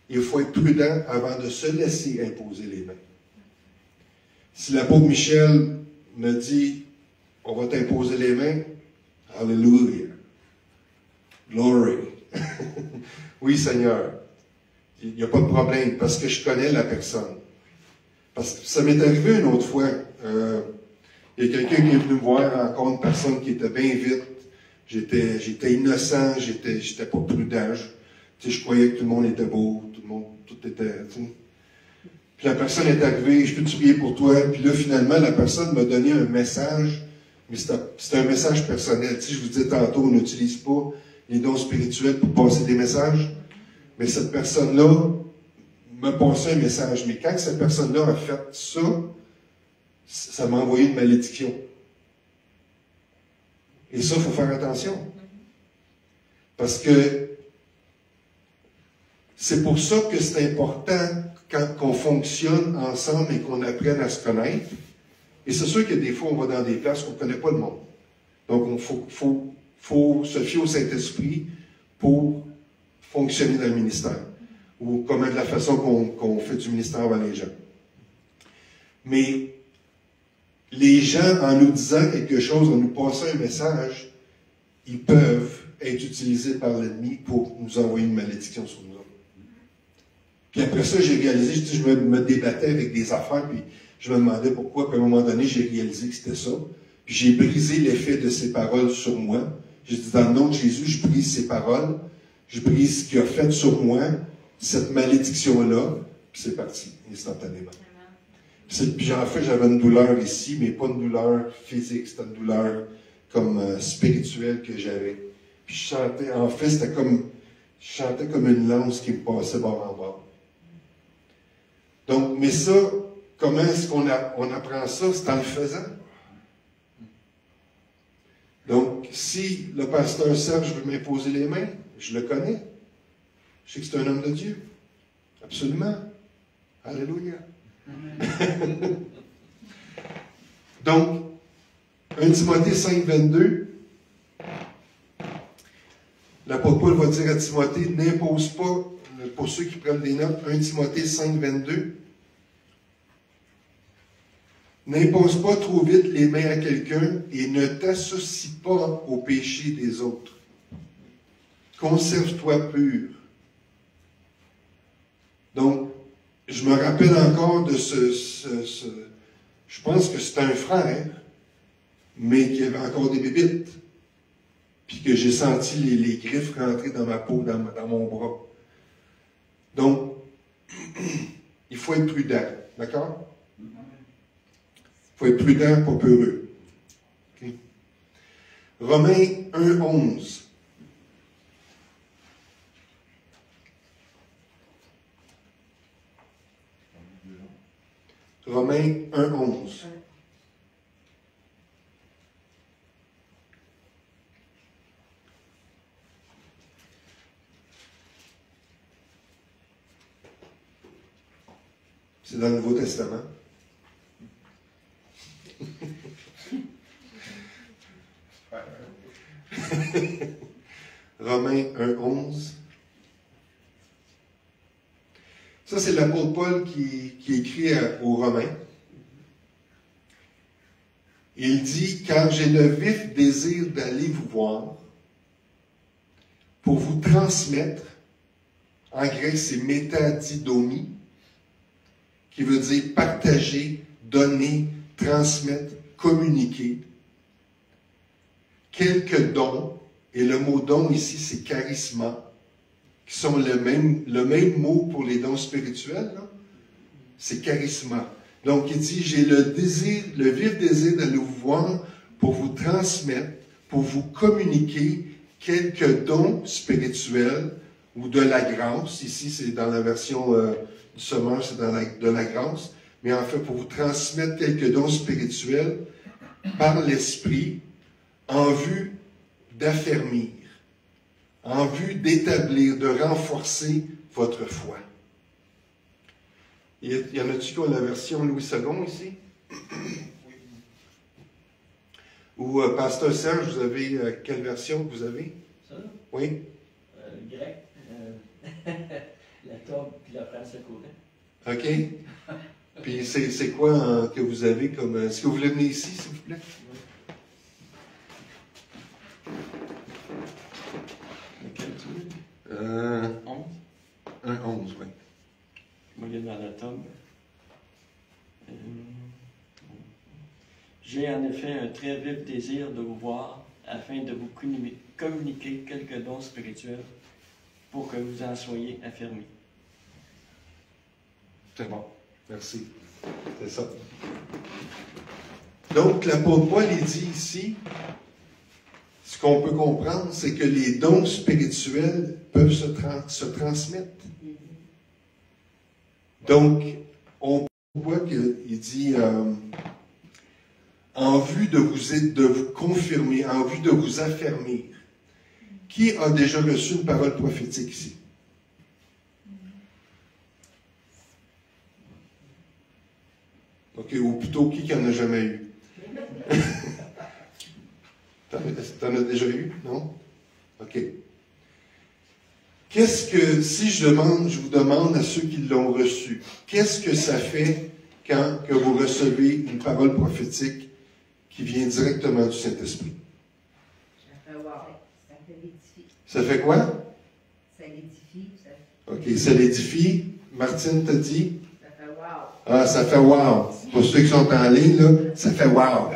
Il faut être prudent avant de se laisser imposer les mains. Si l'apôtre Michel me dit, on va t'imposer les mains, Alléluia, glory. Oui, Seigneur, il n'y a pas de problème, parce que je connais la personne. Parce que ça m'est arrivé une autre fois. Il y a quelqu'un qui est venu me voir, encore une personne qui était bien vite. J'étais innocent, j'étais pas prudent. Je croyais que tout le monde était beau, tout était... Puis la personne est arrivée, je peux te prier pour toi. Puis là, finalement, la personne m'a donné un message, mais c'était un message personnel. Je vous disais tantôt, on n'utilise pas les dons spirituels pour passer des messages. Mais cette personne-là m'a passé un message. Mais quand cette personne-là a fait ça, ça m'a envoyé une malédiction. Et ça, il faut faire attention. Parce que c'est pour ça que c'est important qu'on fonctionne ensemble et qu'on apprenne à se connaître. Et c'est sûr que des fois, on va dans des places où on ne connaît pas le monde. Donc, il faut se fier au Saint-Esprit pour fonctionner dans le ministère. Ou comme de la façon qu'on fait du ministère avant les gens. Mais les gens, en nous disant quelque chose, en nous passant un message, ils peuvent être utilisés par l'ennemi pour nous envoyer une malédiction sur nous autres. Puis après ça, j'ai réalisé, je me débattais avec des affaires, puis je me demandais pourquoi, puis à un moment donné, j'ai réalisé que c'était ça. Puis j'ai brisé l'effet de ces paroles sur moi. J'ai dit, dans le nom de Jésus, je brise ces paroles, je brise ce qu'il a fait sur moi, cette malédiction-là, puis c'est parti, instantanément. Puis en fait, j'avais une douleur ici, mais pas une douleur physique, c'était une douleur comme spirituelle que j'avais. Puis je chantais, en fait, c'était comme, je chantais comme une lance qui me passait bord en bord. Donc, mais ça, comment est-ce qu'on apprend ça? C'est en le faisant. Donc, si le pasteur Serge veut m'imposer les mains, je le connais. Je sais que c'est un homme de Dieu. Absolument. Alléluia. Donc, 1 Timothée 5, 22. L'apôtre Paul va dire à Timothée, n'impose pas, pour ceux qui prennent des notes, 1 Timothée 5, 22. N'impose pas trop vite les mains à quelqu'un et ne t'associe pas au péché des autres. Conserve-toi pur. Donc, je me rappelle encore de je pense que c'est un frère, mais qui avait encore des bébites. Puis que j'ai senti les griffes rentrer dans ma peau, dans mon bras. Donc, il faut être prudent. D'accord? Il faut être prudent, pas peureux. Okay. Romains 1, 11. Romains 1, 11. C'est dans le Nouveau Testament. Romains 1, 11. Ça, c'est l'apôtre Paul qui écrit aux Romains. Il dit, « Car j'ai le vif désir d'aller vous voir pour vous transmettre, en grec c'est métadidomie, qui veut dire partager, donner, transmettre, communiquer, quelques dons, et le mot don ici c'est charisma, qui sont le même mot pour les dons spirituels, c'est charisma. Donc il dit, j'ai le vif désir d'aller vous voir pour vous transmettre, pour vous communiquer quelques dons spirituels ou de la grâce. Ici c'est dans la version du Sommeur, c'est de la grâce, mais en fait pour vous transmettre quelques dons spirituels par l'Esprit en vue d'affermir, en vue d'établir, de renforcer votre foi. Il y en a-tu qui ont la version Louis II ici? Ou Pasteur Serge, vous avez quelle version que vous avez? Ça? Oui? Le grec, la tombe puis la français courant. OK. Puis c'est quoi que vous avez comme... Est-ce que vous voulez venir ici, s'il vous plaît? Oui. Lequel tu veux? 11? Un 11, oui. Je vais aller dans la tombe. J'ai en effet un très vif désir de vous voir afin de vous communiquer quelques dons spirituels pour que vous en soyez affirmés. C'est bon. Merci. C'est ça. Donc, l'apôtre Paul, il dit ici, ce qu'on peut comprendre, c'est que les dons spirituels peuvent se transmettre. Donc, on voit qu'il dit en vue de vous confirmer, en vue de vous affermir. Qui a déjà reçu une parole prophétique ici? OK, ou plutôt qui en a jamais eu? T'en as déjà eu? Non? OK. Qu'est-ce que, si je vous demande à ceux qui l'ont reçu, qu'est-ce que ça fait quand que vous recevez une parole prophétique qui vient directement du Saint-Esprit? Ça fait wow. Ça fait l'édifie. Ça fait quoi? Ça l'édifie. OK, ça l'édifie. Martine t'a dit? Ça fait wow. Ah, ça fait wow. Pour ceux qui sont en ligne, là, ça fait wow.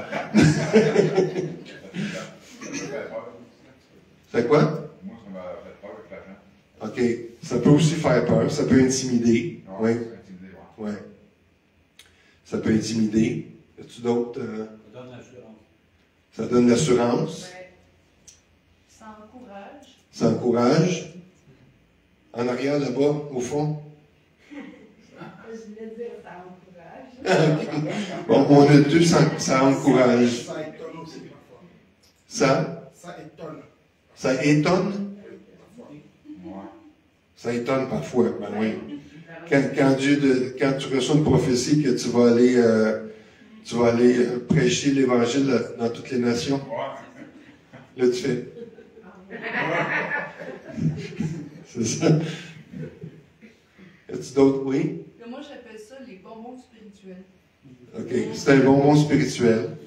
C'est quoi? Moi, ça m'a fait peur avec l'argent. OK. Ça peut aussi faire peur. Ça peut intimider. Non, Oui. c'est intimidé, ouais. Ouais. Ça peut intimider. Y a-tu d'autres? Ça donne l'assurance. Ça donne l'assurance. Ouais. Ça encourage. Ça encourage. En arrière, là-bas, au fond. Je voulais dire ça encourage. Bon, on a deux, ça encourage. Ça étonne aussi parfois. Ça étonne. Ça étonne? Ouais. Ça étonne parfois, ben oui. Quand tu reçois une prophétie que tu vas aller prêcher l'Évangile dans toutes les nations, Ouais. là tu fais. C'est ça. As-tu d'autres? Oui? Moi, j'appelle ça les bonbons spirituels. OK. C'est un bonbon spirituel.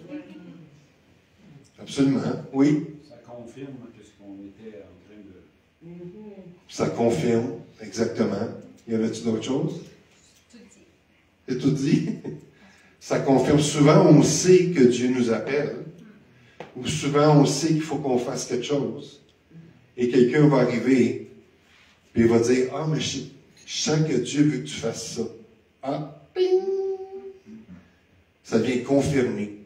Absolument. Oui? Ça confirme ce qu'on était en train de... Ça confirme, exactement. Y avait-tu d'autres choses? Tout dit. C'est tout dit? Ça confirme. Souvent, on sait que Dieu nous appelle. Ou souvent, on sait qu'il faut qu'on fasse quelque chose. Et quelqu'un va arriver, puis il va dire, « Ah, mais je sens que Dieu veut que tu fasses ça. » Ah, ping! Ça vient confirmer.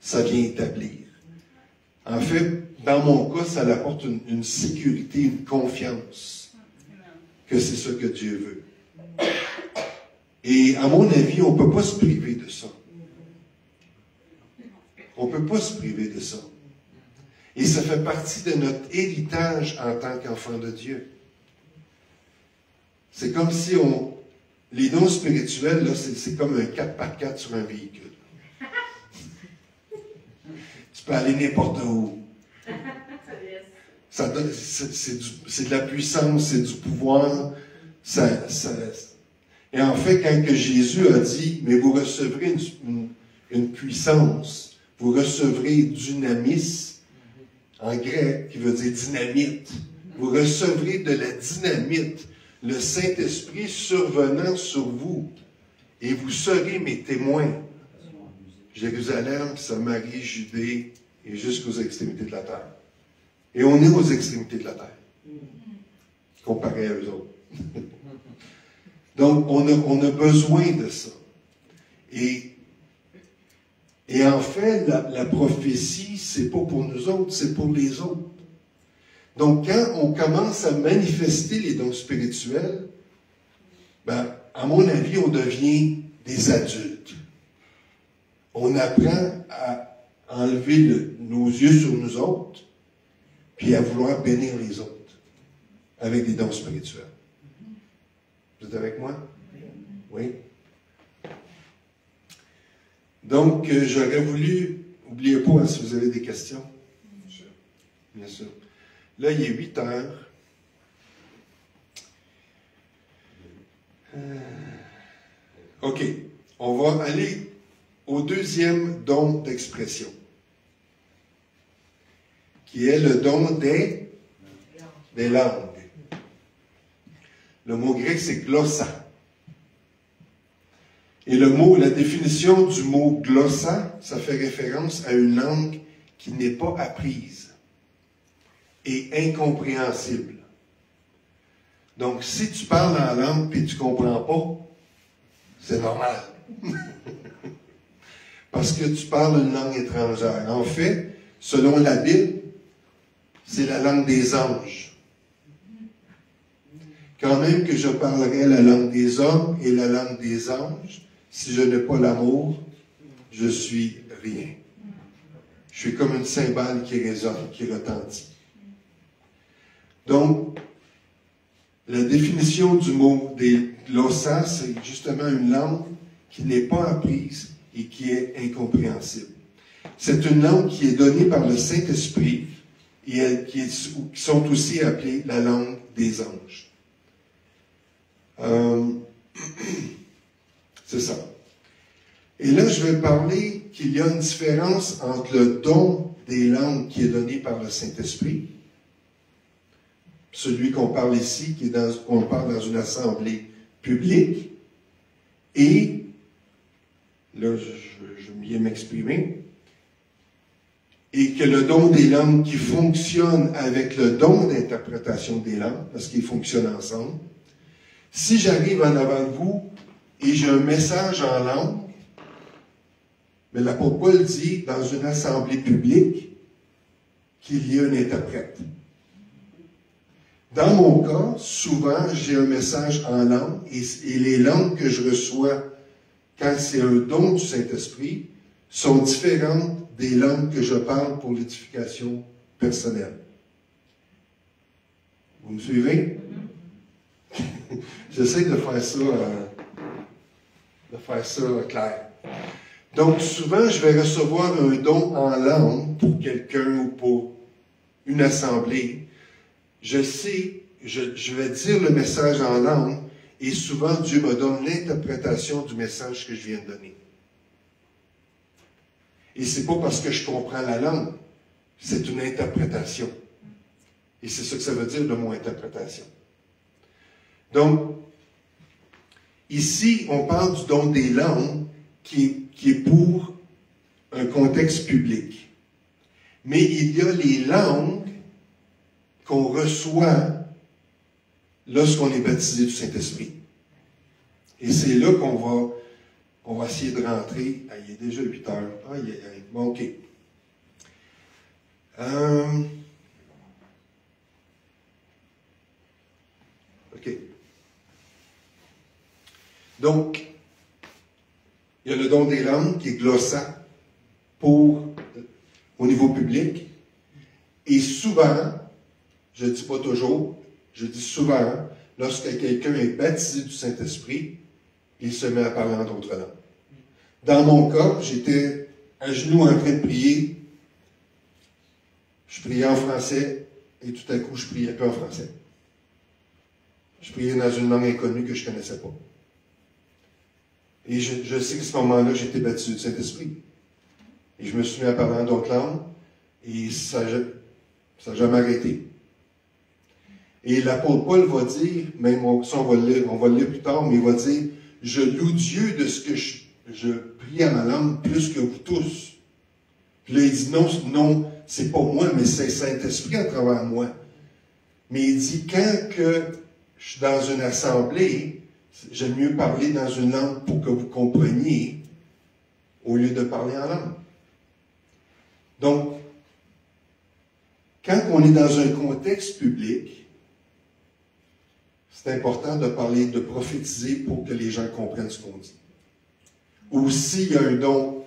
Ça vient établir. En fait, dans mon cas, ça apporte une sécurité, une confiance que c'est ça que Dieu veut. Et à mon avis, on ne peut pas se priver de ça. On ne peut pas se priver de ça. Et ça fait partie de notre héritage en tant qu'enfant de Dieu. C'est comme si les dons spirituels, là, c'est comme un 4x4 sur un véhicule. Tu peux aller n'importe où. C'est de la puissance, c'est du pouvoir. Et en fait, quand que Jésus a dit, mais vous recevrez une puissance, vous recevrez dynamis, en grec, qui veut dire dynamite. Vous recevrez de la dynamite, le Saint-Esprit survenant sur vous, et vous serez mes témoins. Jérusalem, Samarie, Judée, et jusqu'aux extrémités de la terre. Et on est aux extrémités de la terre, comparé à eux autres. Donc, on a besoin de ça. Et en fait, la prophétie, c'est pas pour nous autres, c'est pour les autres. Donc, quand on commence à manifester les dons spirituels, ben, à mon avis, on devient des adultes. On apprend à enlever nos yeux sur nous autres, puis à vouloir bénir les autres avec des dons spirituels. Vous êtes avec moi? Oui? Donc, j'aurais voulu, n'oubliez pas, hein, si vous avez des questions. Bien sûr. Là, il est 8 heures. OK. On va aller au deuxième don d'expression, qui est le don des langues. Le mot grec, c'est glossa. Et la définition du mot glossa, ça fait référence à une langue qui n'est pas apprise et incompréhensible. Donc, si tu parles en langue et tu ne comprends pas, c'est normal. Parce que tu parles une langue étrangère. En fait, selon la Bible, c'est la langue des anges. Quand même que je parlerai la langue des hommes et la langue des anges, si je n'ai pas l'amour, je suis rien. Je suis comme une cymbale qui résonne, qui retentit. Donc, la définition du mot des glossa, c'est justement une langue qui n'est pas apprise et qui est incompréhensible. C'est une langue qui est donnée par le Saint-Esprit et qui sont aussi appelées la langue des anges. C'est ça. Et là, je vais parler qu'il y a une différence entre le don des langues qui est donné par le Saint-Esprit, celui qu'on parle ici, qu'on parle dans une assemblée publique, et, là, je viens m'exprimer, et que le don des langues qui fonctionne avec le don d'interprétation des langues, parce qu'ils fonctionnent ensemble. Si j'arrive en avant de vous et j'ai un message en langue, mais l'apôtre Paul dit dans une assemblée publique qu'il y a un interprète. Dans mon cas, souvent, j'ai un message en langue et les langues que je reçois quand c'est un don du Saint-Esprit sont différentes des langues que je parle pour l'édification personnelle. Vous me suivez? J'essaie de faire ça clair. Donc, souvent, je vais recevoir un don en langue pour quelqu'un ou pour une assemblée. Je sais je vais dire le message en langue et souvent Dieu me donne l'interprétation du message que je viens de donner. Et c'est pas parce que je comprends la langue, c'est une interprétation. Et c'est ce que ça veut dire le mot interprétation. Donc, ici, on parle du don des langues qui est pour un contexte public. Mais il y a les langues qu'on reçoit lorsqu'on est baptisé du Saint-Esprit. Et c'est là qu'on va essayer de rentrer. Ah, il est déjà 8 heures. Aïe, aïe, aïe. Bon, OK. OK. Donc, il y a le don des langues qui est glossant au niveau public. Et souvent, je ne dis pas toujours, je dis souvent, lorsque quelqu'un est baptisé du Saint-Esprit, il se met à parler en d'autres langues. Dans mon cas, j'étais à genoux en train de prier. Je priais en français et tout à coup, je priais plus en français. Je priais dans une langue inconnue que je ne connaissais pas. Et je sais qu'à ce moment-là, j'étais baptisé du Saint-Esprit. Et je me suis mis à parler en d'autres langues et ça n'a jamais arrêté. Et l'apôtre Paul va dire, même ça on va le lire plus tard, mais il va dire, je loue Dieu de ce que je prie à ma langue plus que vous tous. Puis là, il dit, non, c'est pas moi, mais c'est le Saint-Esprit à travers moi. Mais il dit, quand que je suis dans une assemblée, j'aime mieux parler dans une langue pour que vous compreniez, au lieu de parler en langue. Donc, quand on est dans un contexte public, c'est important de parler, de prophétiser pour que les gens comprennent ce qu'on dit. Ou s'il y a un don,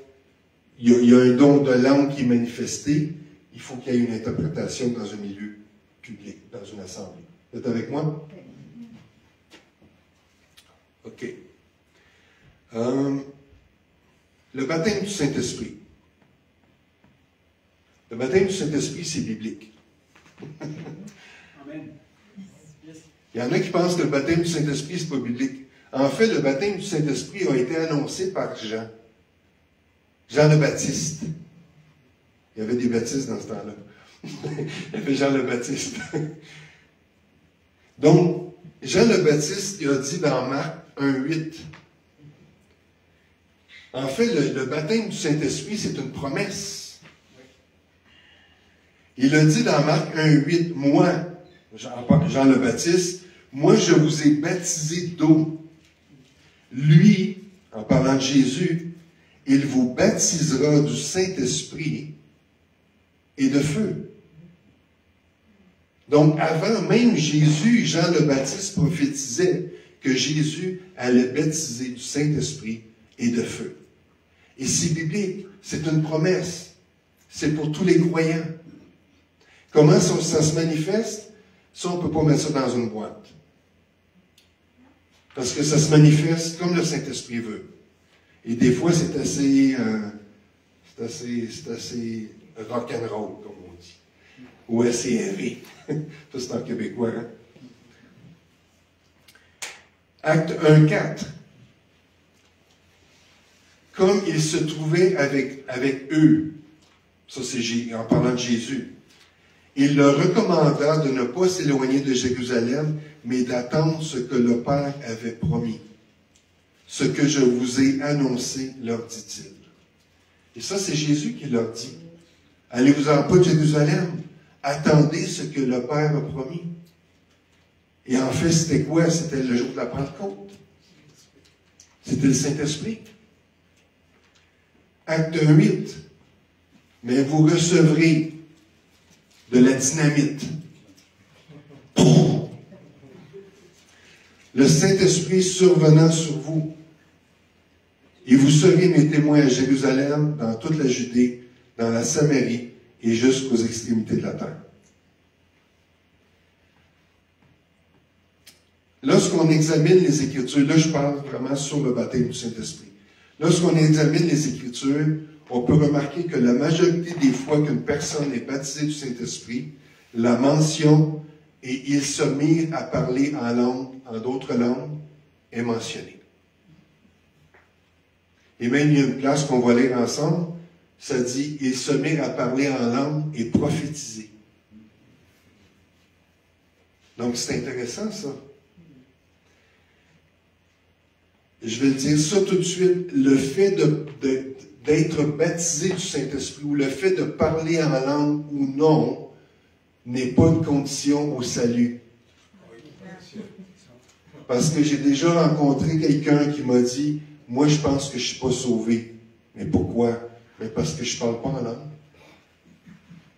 il y a un don de langue qui est manifesté, il faut qu'il y ait une interprétation dans un milieu public, dans une assemblée. Vous êtes avec moi? OK. Le baptême du Saint-Esprit. Le baptême du Saint-Esprit, c'est biblique. Amen. Il y en a qui pensent que le baptême du Saint-Esprit, c'est pas biblique. En fait, le baptême du Saint-Esprit a été annoncé par Jean. Jean le Baptiste. Il y avait des baptistes dans ce temps-là. Il y avait Jean le Baptiste. Donc, Jean le Baptiste, il a dit dans Marc 1,8. En fait, le baptême du Saint-Esprit, c'est une promesse. Il a dit dans Marc 1,8, moi, Jean le Baptiste, moi je vous ai baptisé d'eau. Lui, en parlant de Jésus, il vous baptisera du Saint-Esprit et de feu. Donc, avant même Jésus, Jean le Baptiste prophétisait que Jésus allait baptiser du Saint-Esprit et de feu. Et c'est biblique, c'est une promesse. C'est pour tous les croyants. Comment ça se manifeste? Ça, on ne peut pas mettre ça dans une boîte. Parce que ça se manifeste comme le Saint-Esprit veut. Et des fois, c'est assez rock'n'roll, comme on dit. Ou assez élevé. Ça, c'est en québécois, hein? Acte 1,4. Comme il se trouvait avec eux, ça c'est en parlant de Jésus, il leur recommanda de ne pas s'éloigner de Jérusalem, mais d'attendre ce que le Père avait promis. Ce que je vous ai annoncé, leur dit-il. Et ça, c'est Jésus qui leur dit. Allez-vous-en pas de Jérusalem, attendez ce que le Père a promis. Et en fait, c'était quoi? C'était le jour de la Pentecôte. C'était le Saint-Esprit. Acte 1,8. Mais vous recevrez de la dynamite. Le Saint-Esprit survenant sur vous. Et vous serez mes témoins à Jérusalem, dans toute la Judée, dans la Samarie et jusqu'aux extrémités de la terre. Lorsqu'on examine les Écritures, là je parle vraiment sur le baptême du Saint-Esprit. Lorsqu'on examine les Écritures, on peut remarquer que la majorité des fois qu'une personne est baptisée du Saint-Esprit, la mention et ils se mirent à parler en d'autres langues, est mentionné. Et même il y a une place qu'on va lire ensemble, ça dit, ils se mirent à parler en langue et prophétiser. Donc c'est intéressant ça. Je vais le dire ça tout de suite, le fait d'être baptisé du Saint-Esprit ou le fait de parler en langue ou non n'est pas une condition au salut. Parce que j'ai déjà rencontré quelqu'un qui m'a dit, moi je pense que je ne suis pas sauvé. Mais pourquoi? Mais parce que je ne parle pas en langue.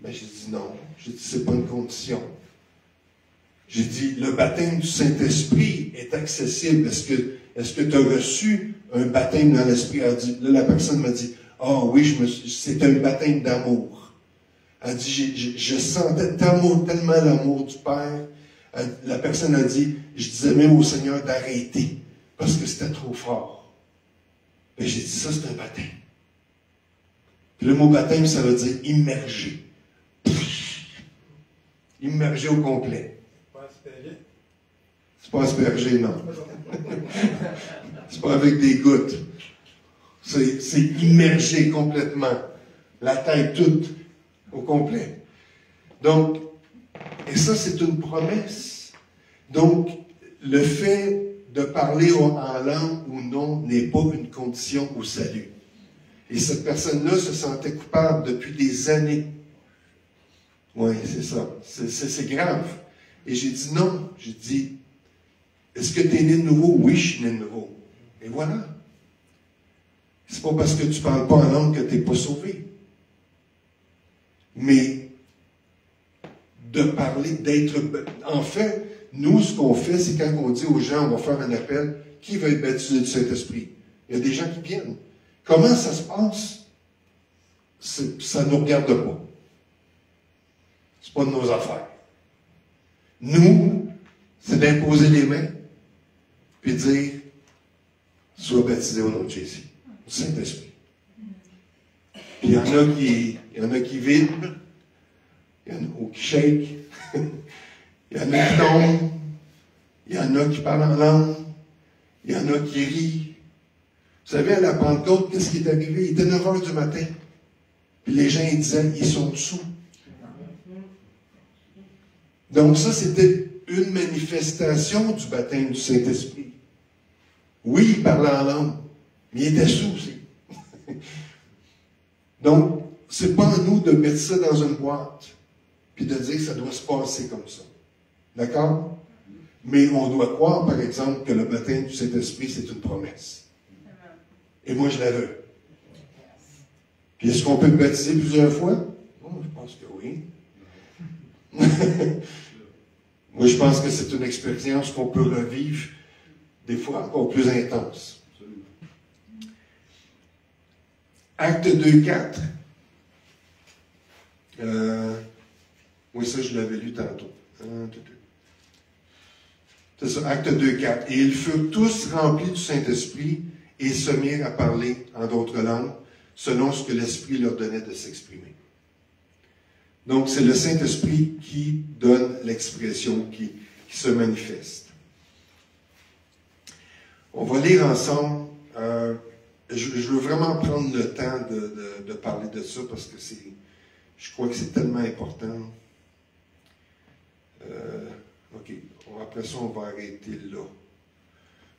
Ben, j'ai dit non. J'ai dit, c'est pas une condition. J'ai dit, le baptême du Saint-Esprit est accessible. Est-ce que tu as reçu un baptême dans l'Esprit? Là, la personne m'a dit, ah oui, c'est un baptême d'amour. Elle dit, je sentais tellement l'amour du Père. La personne a dit, je disais même au Seigneur d'arrêter, parce que c'était trop fort. Et j'ai dit, ça c'est un baptême. Puis le mot baptême, ça veut dire immerger. Immerger au complet. Pas asperger. C'est pas asperger, non. C'est pas avec des gouttes. C'est immerger complètement. La tête toute au complet. Donc, et ça, c'est une promesse. Donc, le fait de parler en langue ou non n'est pas une condition au salut. Et cette personne-là se sentait coupable depuis des années. Oui, c'est ça. C'est grave. Et j'ai dit non. J'ai dit, est-ce que tu es né de nouveau? Oui, je suis né de nouveau. Et voilà. C'est pas parce que tu parles pas en langue que tu n'es pas sauvé. Mais de parler, d'être... En fait, nous, ce qu'on fait, c'est quand on dit aux gens, on va faire un appel, qui veut être baptisé du Saint-Esprit? Il y a des gens qui viennent. Comment ça se passe? Ça ne nous regarde pas. C'est pas de nos affaires. Nous, c'est d'imposer les mains, puis dire, sois baptisé au nom de Jésus, au Saint-Esprit. Puis il y en a qui vibrent, il y en a qui shake, il y en a qui tombent, il y en a qui parlent en langue, il y en a qui rient. Vous savez, à la Pentecôte, qu'est-ce qui est arrivé? Il était 9 h du matin. Puis les gens, ils disaient, ils sont dessous. Donc ça, c'était une manifestation du baptême du Saint-Esprit. Oui, il parlait en langue, mais il était sous aussi. Donc, c'est pas à nous de mettre ça dans une boîte, puis de dire que ça doit se passer comme ça. D'accord? Mais on doit croire, par exemple, que le baptême du Saint-Esprit, c'est une promesse. Et moi, je la veux. Puis est-ce qu'on peut le baptiser plusieurs fois? Oh, je pense que oui. Moi, je pense que c'est une expérience qu'on peut revivre des fois encore plus intense. Acte 2.4. Oui, ça, je l'avais lu tantôt. C'est ça, Acte 2.4. Et ils furent tous remplis du Saint-Esprit et se mirent à parler en d'autres langues, selon ce que l'Esprit leur donnait de s'exprimer. Donc, c'est le Saint-Esprit qui donne l'expression, qui se manifeste. On va lire ensemble. Je veux vraiment prendre le temps de parler de ça parce que je crois que c'est tellement important. OK. Après ça, on va arrêter là.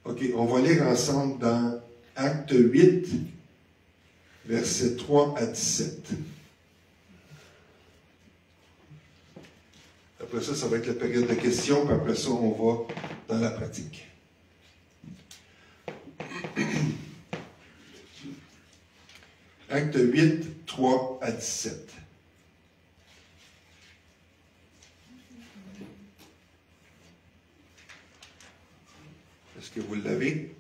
OK. On va lire ensemble dans Acte 8, versets 3 à 17. Après ça, ça va être la période de questions, puis après ça, on va dans la pratique. Acte 8, 3 à 17. Est-ce que vous l'avez?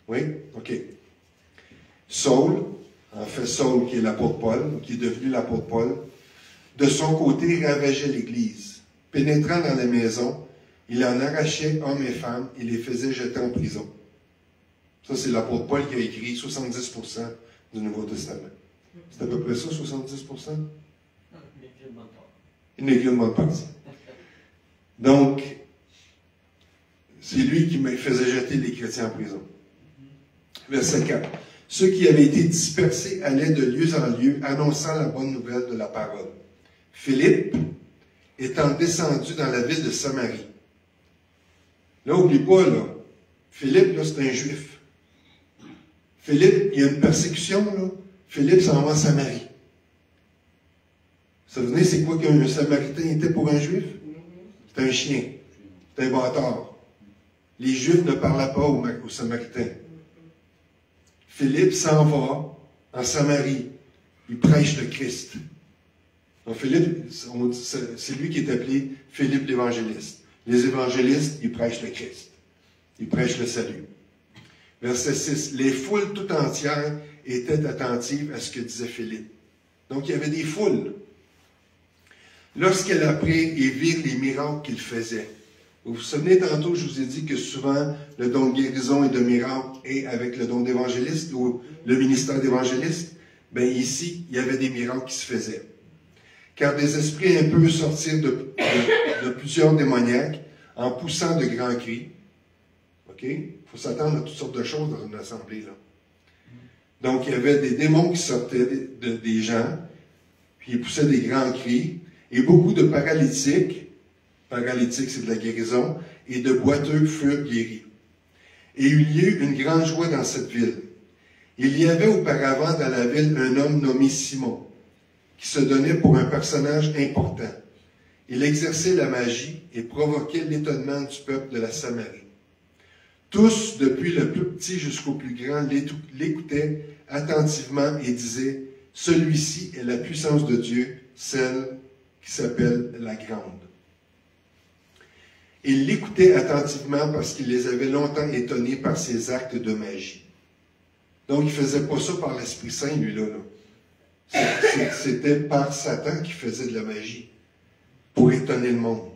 Oui? OK. Saul, en fait Saul qui est l'apôtre Paul, qui est devenu l'apôtre Paul, de son côté ravageait l'Église. Pénétrant dans la maison, il en arrachait hommes et femmes et les faisait jeter en prison. Ça, c'est l'apôtre Paul qui a écrit 70% du Nouveau Testament. C'est à peu près ça, 70%? Une bonne partie. Donc, c'est lui qui me faisait jeter les chrétiens en prison. Verset 4. Ceux qui avaient été dispersés allaient de lieu en lieu, annonçant la bonne nouvelle de la parole. Philippe, étant descendu dans la ville de Samarie. Là, n'oublie pas, là, Philippe, là, c'est un juif. Philippe, il y a une persécution, là. Philippe s'en va en Samarie. Vous savez, c'est quoi qu'un Samaritain était pour un juif? C'est un chien. C'est un bâtard. Les Juifs ne parlaient pas aux Samaritains. Philippe s'en va en Samarie. Il prêche le Christ. Donc Philippe, c'est lui qui est appelé Philippe l'évangéliste. Les évangélistes, ils prêchent le Christ. Ils prêchent le salut. Verset 6. Les foules tout entières étaient attentives à ce que disait Philippe. Donc il y avait des foules. Lorsqu'elle apprit et virent les miracles qu'il faisait. Vous vous souvenez, tantôt, je vous ai dit que souvent, le don de guérison et de miracle est avec le don d'évangéliste ou le ministère d'évangéliste. Bien, ici, il y avait des miracles qui se faisaient. Car des esprits impurs sortirent de plusieurs démoniaques en poussant de grands cris. OK? Il faut s'attendre à toutes sortes de choses dans une assemblée, là. Donc, il y avait des démons qui sortaient des gens, puis ils poussaient des grands cris, et beaucoup de paralytiques, c'est de la guérison, et de boiteux furent guéris. Et il y eut une grande joie dans cette ville. Il y avait auparavant dans la ville un homme nommé Simon, qui se donnait pour un personnage important. Il exerçait la magie et provoquait l'étonnement du peuple de la Samarie. Tous, depuis le plus petit jusqu'au plus grand, l'écoutaient attentivement et disaient « Celui-ci est la puissance de Dieu, celle qui s'appelle la Grande. » Ils l'écoutaient attentivement parce qu'il les avait longtemps étonnés par ses actes de magie. Donc, il ne faisait pas ça par l'Esprit Saint, lui-là. C'était par Satan qui faisait de la magie pour étonner le monde.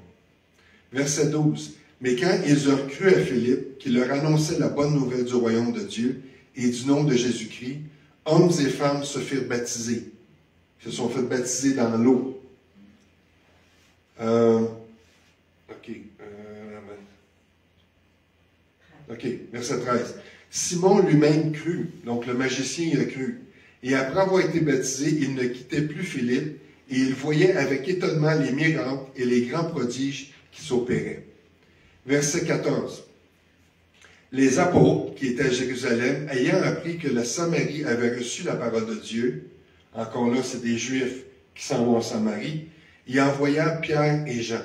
Verset 12. Mais quand ils eurent cru à Philippe, qui leur annonçait la bonne nouvelle du royaume de Dieu et du nom de Jésus-Christ, hommes et femmes se firent baptiser. Ils se sont fait baptiser dans l'eau. OK, verset 13. Simon lui-même crut, donc le magicien il a cru. Et après avoir été baptisé, il ne quittait plus Philippe, et il voyait avec étonnement les miracles et les grands prodiges qui s'opéraient. Verset 14. Les apôtres, qui étaient à Jérusalem, ayant appris que la Samarie avait reçu la parole de Dieu, encore là, c'est des Juifs qui s'en vont en Samarie, y envoyèrent Pierre et Jean.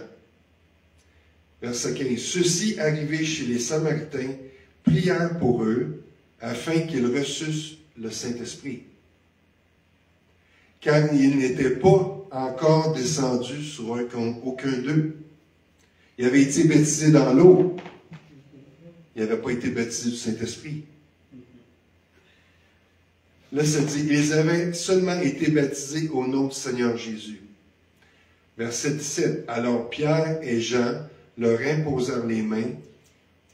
Verset 15. Ceux-ci, arrivés chez les Samaritains, prièrent pour eux, afin qu'ils reçussent le Saint-Esprit. Car ils n'étaient pas encore descendus sur aucun d'eux. Ils avaient été baptisés dans l'eau. Ils n'avaient pas été baptisés du Saint-Esprit. Là, ça dit, ils avaient seulement été baptisés au nom du Seigneur Jésus. Verset 17. Alors Pierre et Jean leur imposèrent les mains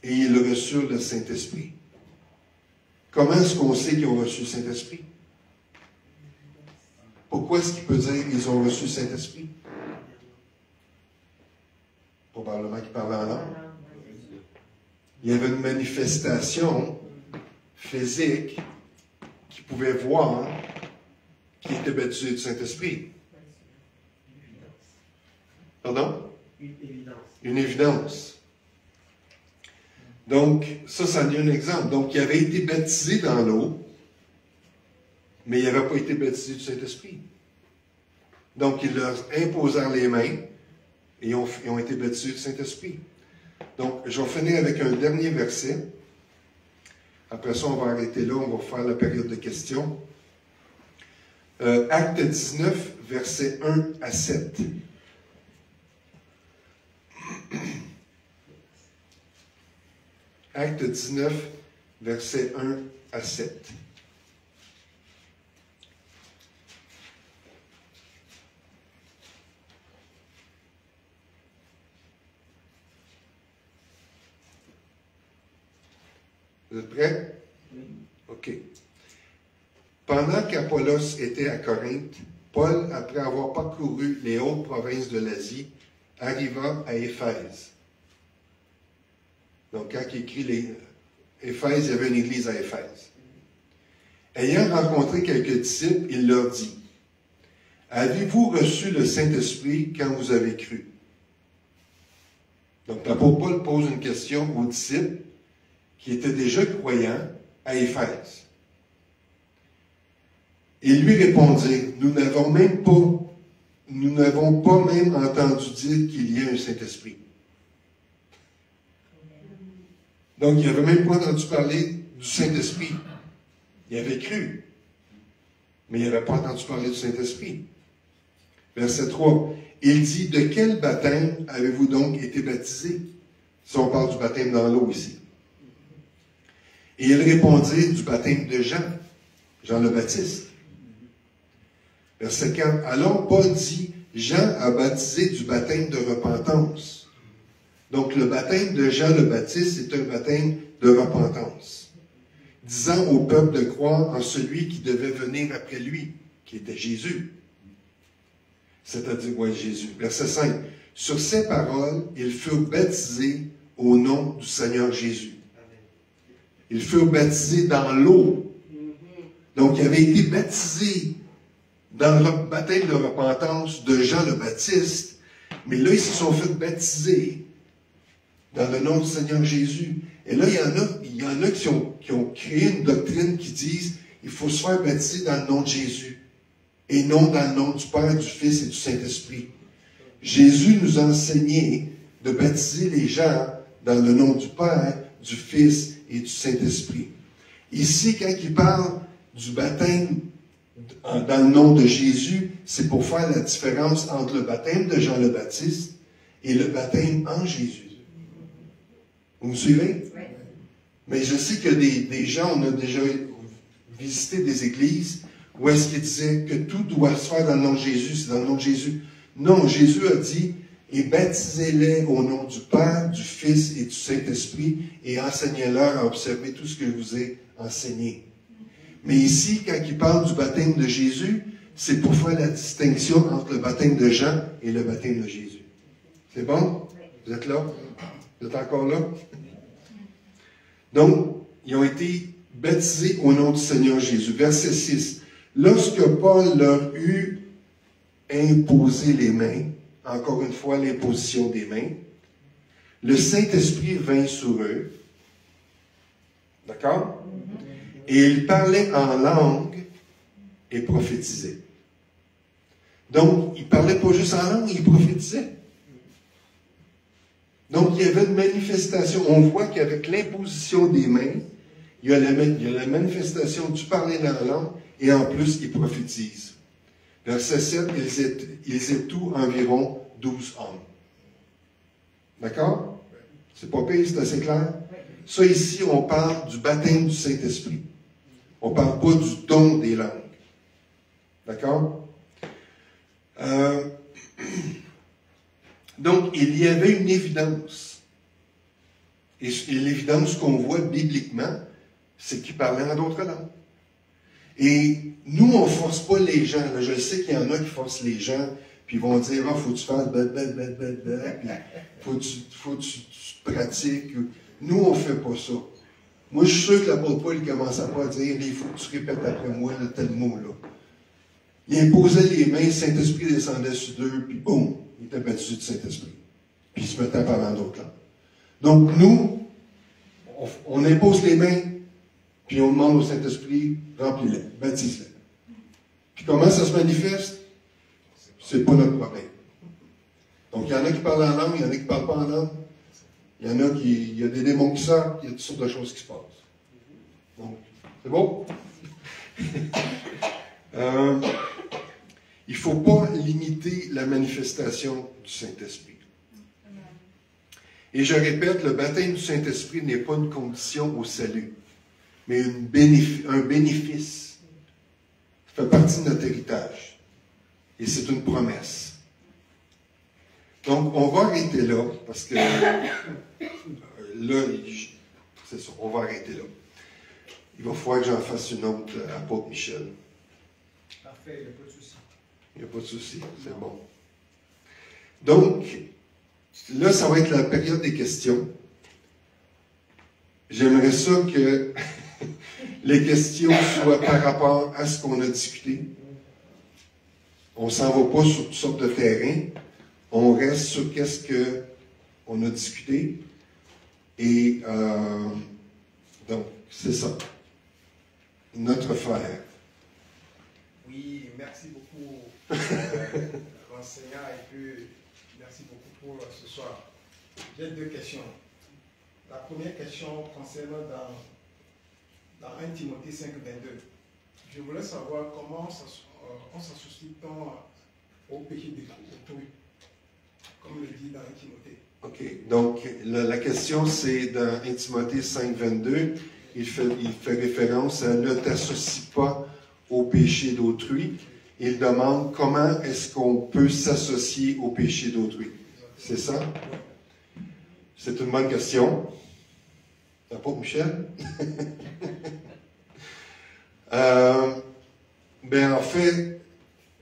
et ils reçurent le Saint-Esprit. Comment est-ce qu'on sait qu'ils ont reçu le Saint-Esprit? Pourquoi est-ce qu'il peut dire qu'ils ont reçu le Saint-Esprit? Probablement qu'ils parlaient en langue. Il y avait une manifestation physique qu'ils pouvaient voir qui était baptisé du Saint-Esprit. Pardon? Une évidence. Donc, ça en est un exemple. Donc, il avait été baptisé dans l'eau, mais il n'avait pas été baptisé du Saint-Esprit. Donc, ils leur imposèrent les mains et ils ont été baptisés du Saint-Esprit. Donc, je vais finir avec un dernier verset. Après ça, on va arrêter là, on va faire la période de questions. Acte 19, versets 1 à 7. Acte 19, versets 1 à 7. Vous êtes prêts? Oui. OK. Pendant qu'Apollos était à Corinthe, Paul, après avoir parcouru les hautes provinces de l'Asie arriva à Éphèse. Donc, quand il écrit Éphèse, il y avait une église à Éphèse. Ayant rencontré quelques disciples, il leur dit, « Avez-vous reçu le Saint-Esprit quand vous avez cru? » Donc, l'apôtre Paul pose une question aux disciples qui étaient déjà croyants à Éphèse. Ils lui répondirent, « Nous n'avons pas même entendu dire qu'il y a un Saint-Esprit. » Donc, il n'avait même pas entendu parler du Saint-Esprit. Il avait cru, mais il n'avait pas entendu parler du Saint-Esprit. Verset 3. Il dit, « De quel baptême avez-vous donc été baptisés? » Si on parle du baptême dans l'eau ici. Et il répondit, « Du baptême de Jean, Jean le Baptiste. » Verset 4. Alors Paul dit, « Jean a baptisé du baptême de repentance. » Donc le baptême de Jean le Baptiste est un baptême de repentance, disant au peuple de croire en celui qui devait venir après lui, qui était Jésus. C'est-à-dire, Jésus. Verset 5. Sur ces paroles, ils furent baptisés au nom du Seigneur Jésus. Ils furent baptisés dans l'eau. Donc, ils avaient été baptisés dans le baptême de repentance de Jean le Baptiste, mais là, ils se sont fait baptiser dans le nom du Seigneur Jésus. Et là, il y en a qui ont créé une doctrine qui disent il faut se faire baptiser dans le nom de Jésus et non dans le nom du Père, du Fils et du Saint-Esprit. Jésus nous a enseigné de baptiser les gens dans le nom du Père, du Fils et du Saint-Esprit. Ici, quand il parle du baptême dans le nom de Jésus, c'est pour faire la différence entre le baptême de Jean le Baptiste et le baptême en Jésus. Vous me suivez? Oui. Mais je sais que des gens, on a déjà visité des églises où est-ce qu'ils disaient que tout doit se faire dans le nom de Jésus, c'est dans le nom de Jésus. Non, Jésus a dit, et baptisez-les au nom du Père, du Fils et du Saint-Esprit, et enseignez-leur à observer tout ce que je vous ai enseigné. Mais ici, quand il parle du baptême de Jésus, c'est pour faire la distinction entre le baptême de Jean et le baptême de Jésus. C'est bon? Vous êtes là? Vous êtes encore là? Donc, ils ont été baptisés au nom du Seigneur Jésus. Verset 6. Lorsque Paul leur eut imposé les mains, encore une fois l'imposition des mains, le Saint-Esprit vint sur eux. D'accord? Et ils parlaient en langue et prophétisaient. Donc, ils ne parlaient pas juste en langue, ils prophétisaient. Donc, il y avait une manifestation. On voit qu'avec l'imposition des mains, il y a la manifestation du parler dans la langue, et en plus, ils prophétisent. Verset 7, ils étaient tous environ 12 hommes. D'accord? C'est pas pire, c'est assez clair? Ça, ici, on parle du baptême du Saint-Esprit. On ne parle pas du don des langues. D'accord? Donc, il y avait une évidence. Et l'évidence qu'on voit bibliquement, c'est qu'il parlait en d'autres langues. Et nous, on ne force pas les gens. Là, je sais qu'il y en a qui forcent les gens, puis ils vont dire, « Ah, faut que tu fasses puis faut que tu pratiques. » Nous, on ne fait pas ça. Moi, je suis sûr que l'apôtre Paul ne commençait pas à dire, « Il faut que tu répètes après moi tel mot-là. » Il imposait les mains, le Saint-Esprit descendait sur eux, puis boum, il était baptisé du Saint-Esprit. Puis il se mettait à parler en d'autres langues. Donc, nous, on impose les mains, puis on demande au Saint-Esprit, remplis-les, baptise-les. Puis comment ça se manifeste? C'est pas notre problème. Donc, il y en a qui parlent en langue, il y en a qui ne parlent pas en langue. Il y en a il y a des démons qui sortent, il y a toutes sortes de choses qui se passent. Donc, c'est bon? Il ne faut pas limiter la manifestation du Saint-Esprit. Et je répète, le baptême du Saint-Esprit n'est pas une condition au salut, mais un bénéfice. Ça fait partie de notre héritage. Et c'est une promesse. Donc, on va arrêter là, parce que là, c'est ça, on va arrêter là. Il va falloir que j'en fasse une autre à Apôtre Michel. Parfait, il n'y a pas de souci. Il n'y a pas de souci, c'est bon. Donc, là, ça va être la période des questions. J'aimerais ça que les questions soient par rapport à ce qu'on a discuté. On ne s'en va pas sur toutes sortes de terrains. On reste sur qu'est-ce qu'on a discuté. Et donc, c'est ça. Notre frère. Oui, merci beaucoup, l'enseignant, et puis merci beaucoup pour ce soir. J'ai deux questions. La première question concerne dans 1 Timothée 5, 22. Je voulais savoir comment on s'associe-t-on au péché d'autrui, comme le dit dans 1 Timothée. OK. Donc, la question, c'est dans 1 Timothée 5, 22. Il fait référence à « ne t'associe pas au péché d'autrui ». Il demande comment est-ce qu'on peut s'associer au péché d'autrui. C'est ça? C'est une bonne question. T'as pas, Michel? En fait,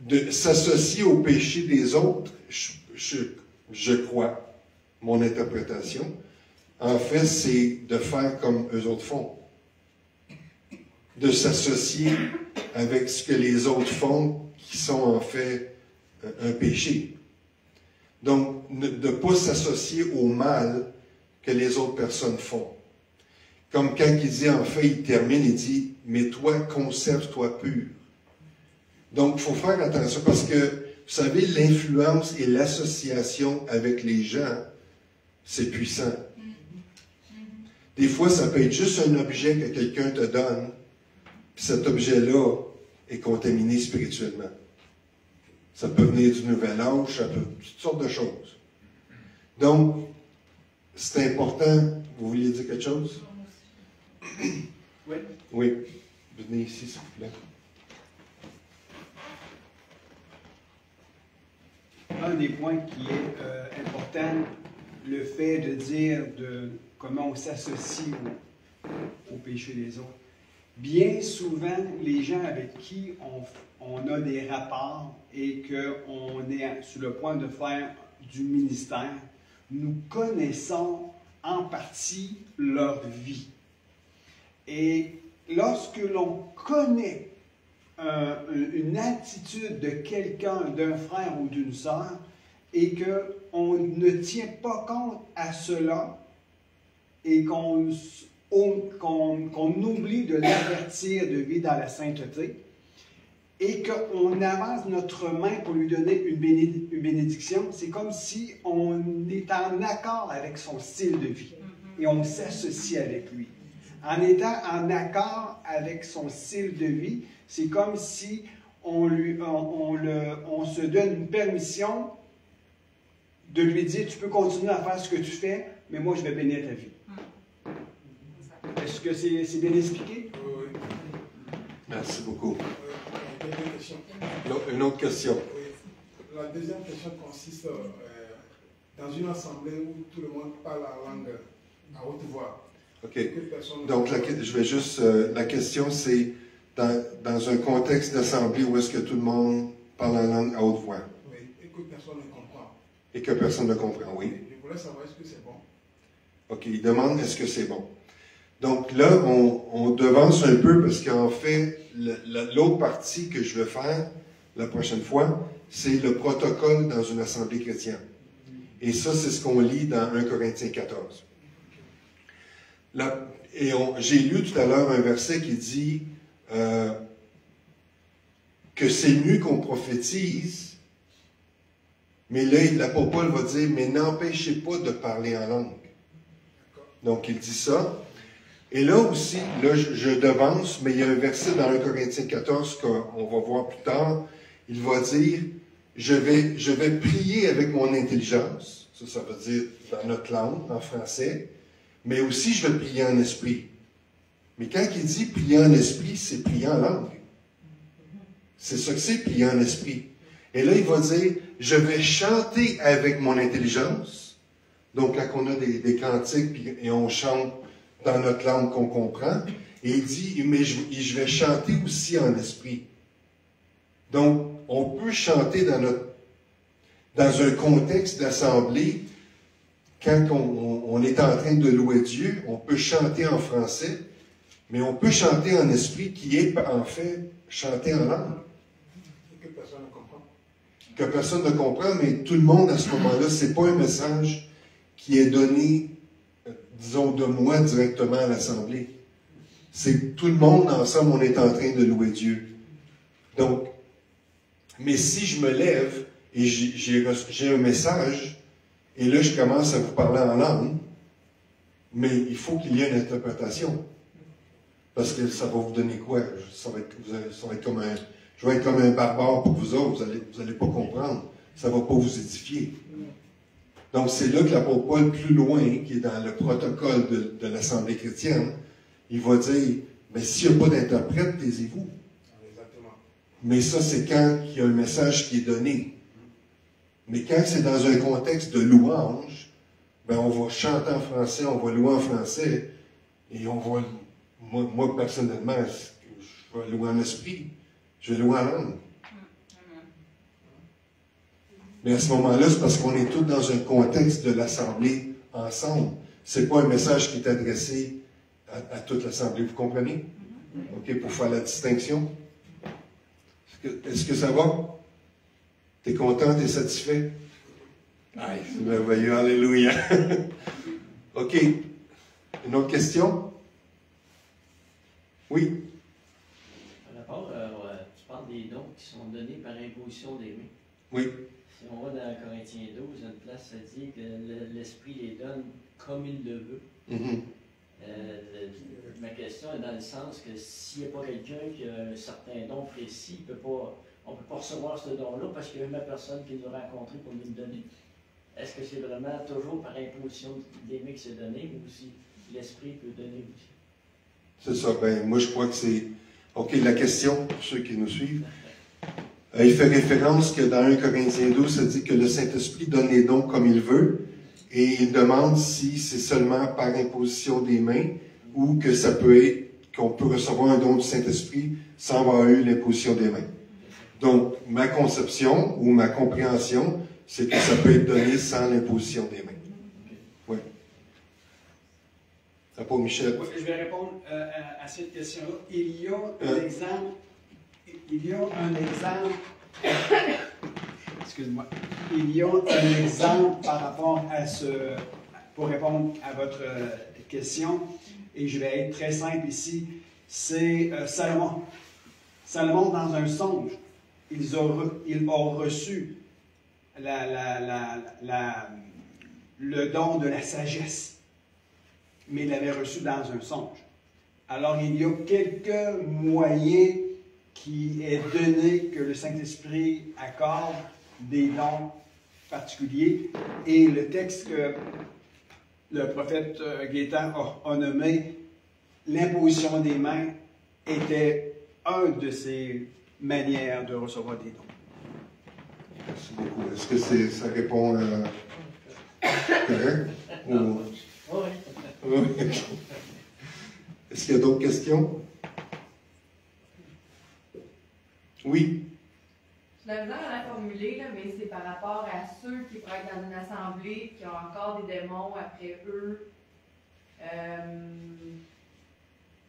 de s'associer au péché des autres, je crois, mon interprétation, en fait, c'est de faire comme eux autres font. De s'associer avec ce que les autres font, qui sont en fait un péché. Donc, de ne pas s'associer au mal que les autres personnes font. Comme quand il dit, en fait, il termine, il dit, mais toi, conserve-toi pur. Donc, il faut faire attention parce que, vous savez, l'influence et l'association avec les gens, c'est puissant. Des fois, ça peut être juste un objet que quelqu'un te donne, puis cet objet-là est contaminé spirituellement. Ça peut venir du nouvel âge, ça peut toutes sortes de choses. Donc, c'est important. Vous vouliez dire quelque chose? Oui. Oui. Venez ici, s'il vous plaît. Un des points qui est important, le fait de dire comment on s'associe au péché des autres. Bien souvent, les gens avec qui on a des rapports et qu'on est sur le point de faire du ministère, nous connaissons en partie leur vie. Et lorsque l'on connaît une attitude de quelqu'un, d'un frère ou d'une sœur, et qu'on ne tient pas compte à cela, et qu'on oublie de l'avertir de vivre dans la sainteté, et qu'on avance notre main pour lui donner une bénédiction, c'est comme si on est en accord avec son style de vie, et on s'associe avec lui. En étant en accord avec son style de vie, c'est comme si on se donne une permission de lui dire « Tu peux continuer à faire ce que tu fais, mais moi, je vais bénir ta vie. » Est-ce que c'est bien expliqué? Oui. Merci beaucoup. Deux questions. Une autre question. Oui. La deuxième question consiste dans une assemblée où tout le monde parle la langue à haute voix. OK. Donc, je vais juste... la question, c'est dans un contexte d'assemblée où est-ce que tout le monde parle en langue à haute voix? Oui, et que personne ne comprend. Et que personne ne comprend, oui. Je voulais savoir est-ce que c'est bon. OK, il demande est-ce que c'est bon. Donc là, on devance un peu parce qu'en fait, l'autre partie que je vais faire la prochaine fois, c'est le protocole dans une assemblée chrétienne. Et ça, c'est ce qu'on lit dans 1 Corinthiens 14. J'ai lu tout à l'heure un verset qui dit que c'est mieux qu'on prophétise, mais là, l'apôtre Paul va dire, mais n'empêchez pas de parler en langue. Donc, il dit ça. Et là aussi, là, je devance, mais il y a un verset dans 1 Corinthiens 14 qu'on va voir plus tard. Il va dire, je vais prier avec mon intelligence. Ça veut dire dans notre langue, en français. Mais aussi, je vais prier en esprit. Mais quand il dit prier en esprit, c'est prier en langue. C'est ça que c'est, prier en esprit. Et là, il va dire, je vais chanter avec mon intelligence. Donc, quand on a des cantiques et on chante dans notre langue qu'on comprend, et il dit, mais je vais chanter aussi en esprit. Donc, on peut chanter dans un contexte d'assemblée quand on est en train de louer Dieu, on peut chanter en français, mais on peut chanter en esprit, qui est en fait chanter en langue. Et que personne ne comprend. Que personne ne comprend, mais tout le monde à ce moment-là, c'est pas un message qui est donné, disons, de moi directement à l'Assemblée. C'est tout le monde ensemble, on est en train de louer Dieu. Donc, mais si je me lève et j'ai un message, et là je commence à vous parler en langue, mais il faut qu'il y ait une interprétation. Parce que ça va vous donner quoi? Ça va être comme un... Je vais être comme un barbare pour vous autres, vous allez pas comprendre. Ça va pas vous édifier. Donc, c'est là que l'apôtre Paul, plus loin, qui est dans le protocole de l'Assemblée chrétienne, il va dire, mais s'il n'y a pas d'interprète, taisez-vous. Exactement. Mais ça, c'est quand il y a un message qui est donné. Mais quand c'est dans un contexte de louange, ben on va chanter en français, on va louer en français, et on va... Moi personnellement, je vais louer en esprit. Je vais louer en langue. Mais à ce moment-là, c'est parce qu'on est tous dans un contexte de l'Assemblée ensemble. C'est pas un message qui est adressé à toute l'Assemblée. Vous comprenez? OK, pour faire la distinction. Est-ce que ça va? T'es content? T'es satisfait? Aïe, c'est merveilleux. Alléluia. OK. Une autre question? Oui? Par rapport, tu parles des dons qui sont donnés par imposition des mains. Oui. Si on va dans Corinthiens 12, une place, ça dit que l'Esprit les donne comme il le veut. Ma question est dans le sens que s'il n'y a pas quelqu'un qui a un certain don précis, on ne peut pas recevoir ce don-là parce qu'il y a une personne qui nous a rencontrés pour nous le donner. Est-ce que c'est vraiment toujours par imposition des mains que c'est donné ou si l'Esprit peut donner aussi? C'est ça. Ben, moi, je crois que c'est... OK, la question, pour ceux qui nous suivent, il fait référence que dans 1 Corinthiens 12, ça dit que le Saint-Esprit donne les dons comme il veut, et il demande si c'est seulement par imposition des mains ou que ça peut être qu'on peut recevoir un don du Saint-Esprit sans avoir eu l'imposition des mains. Donc, ma conception ou ma compréhension, c'est que ça peut être donné sans l'imposition des mains. Oui. À Paul Michel. Oui, je vais répondre à cette question-là. Il y a un exemple. Excuse-moi. Il y a un exemple par rapport à pour répondre à votre question, et je vais être très simple ici. C'est Salomon. Salomon, dans un songe, il a reçu le don de la sagesse, mais il l'avait reçu dans un songe. Alors, il y a quelques moyens qui est donné que le Saint-Esprit accorde des dons particuliers. Et le texte que le prophète Gaétan a nommé, l'imposition des mains, était une de ces manières de recevoir des dons. Merci beaucoup. Est-ce que ça répond correct? Ou... Oui. Est-ce qu'il y a d'autres questions? Oui. Je l'ai besoin à la formuler, là, mais c'est par rapport à ceux qui pourraient être dans une assemblée qui ont encore des démons après eux.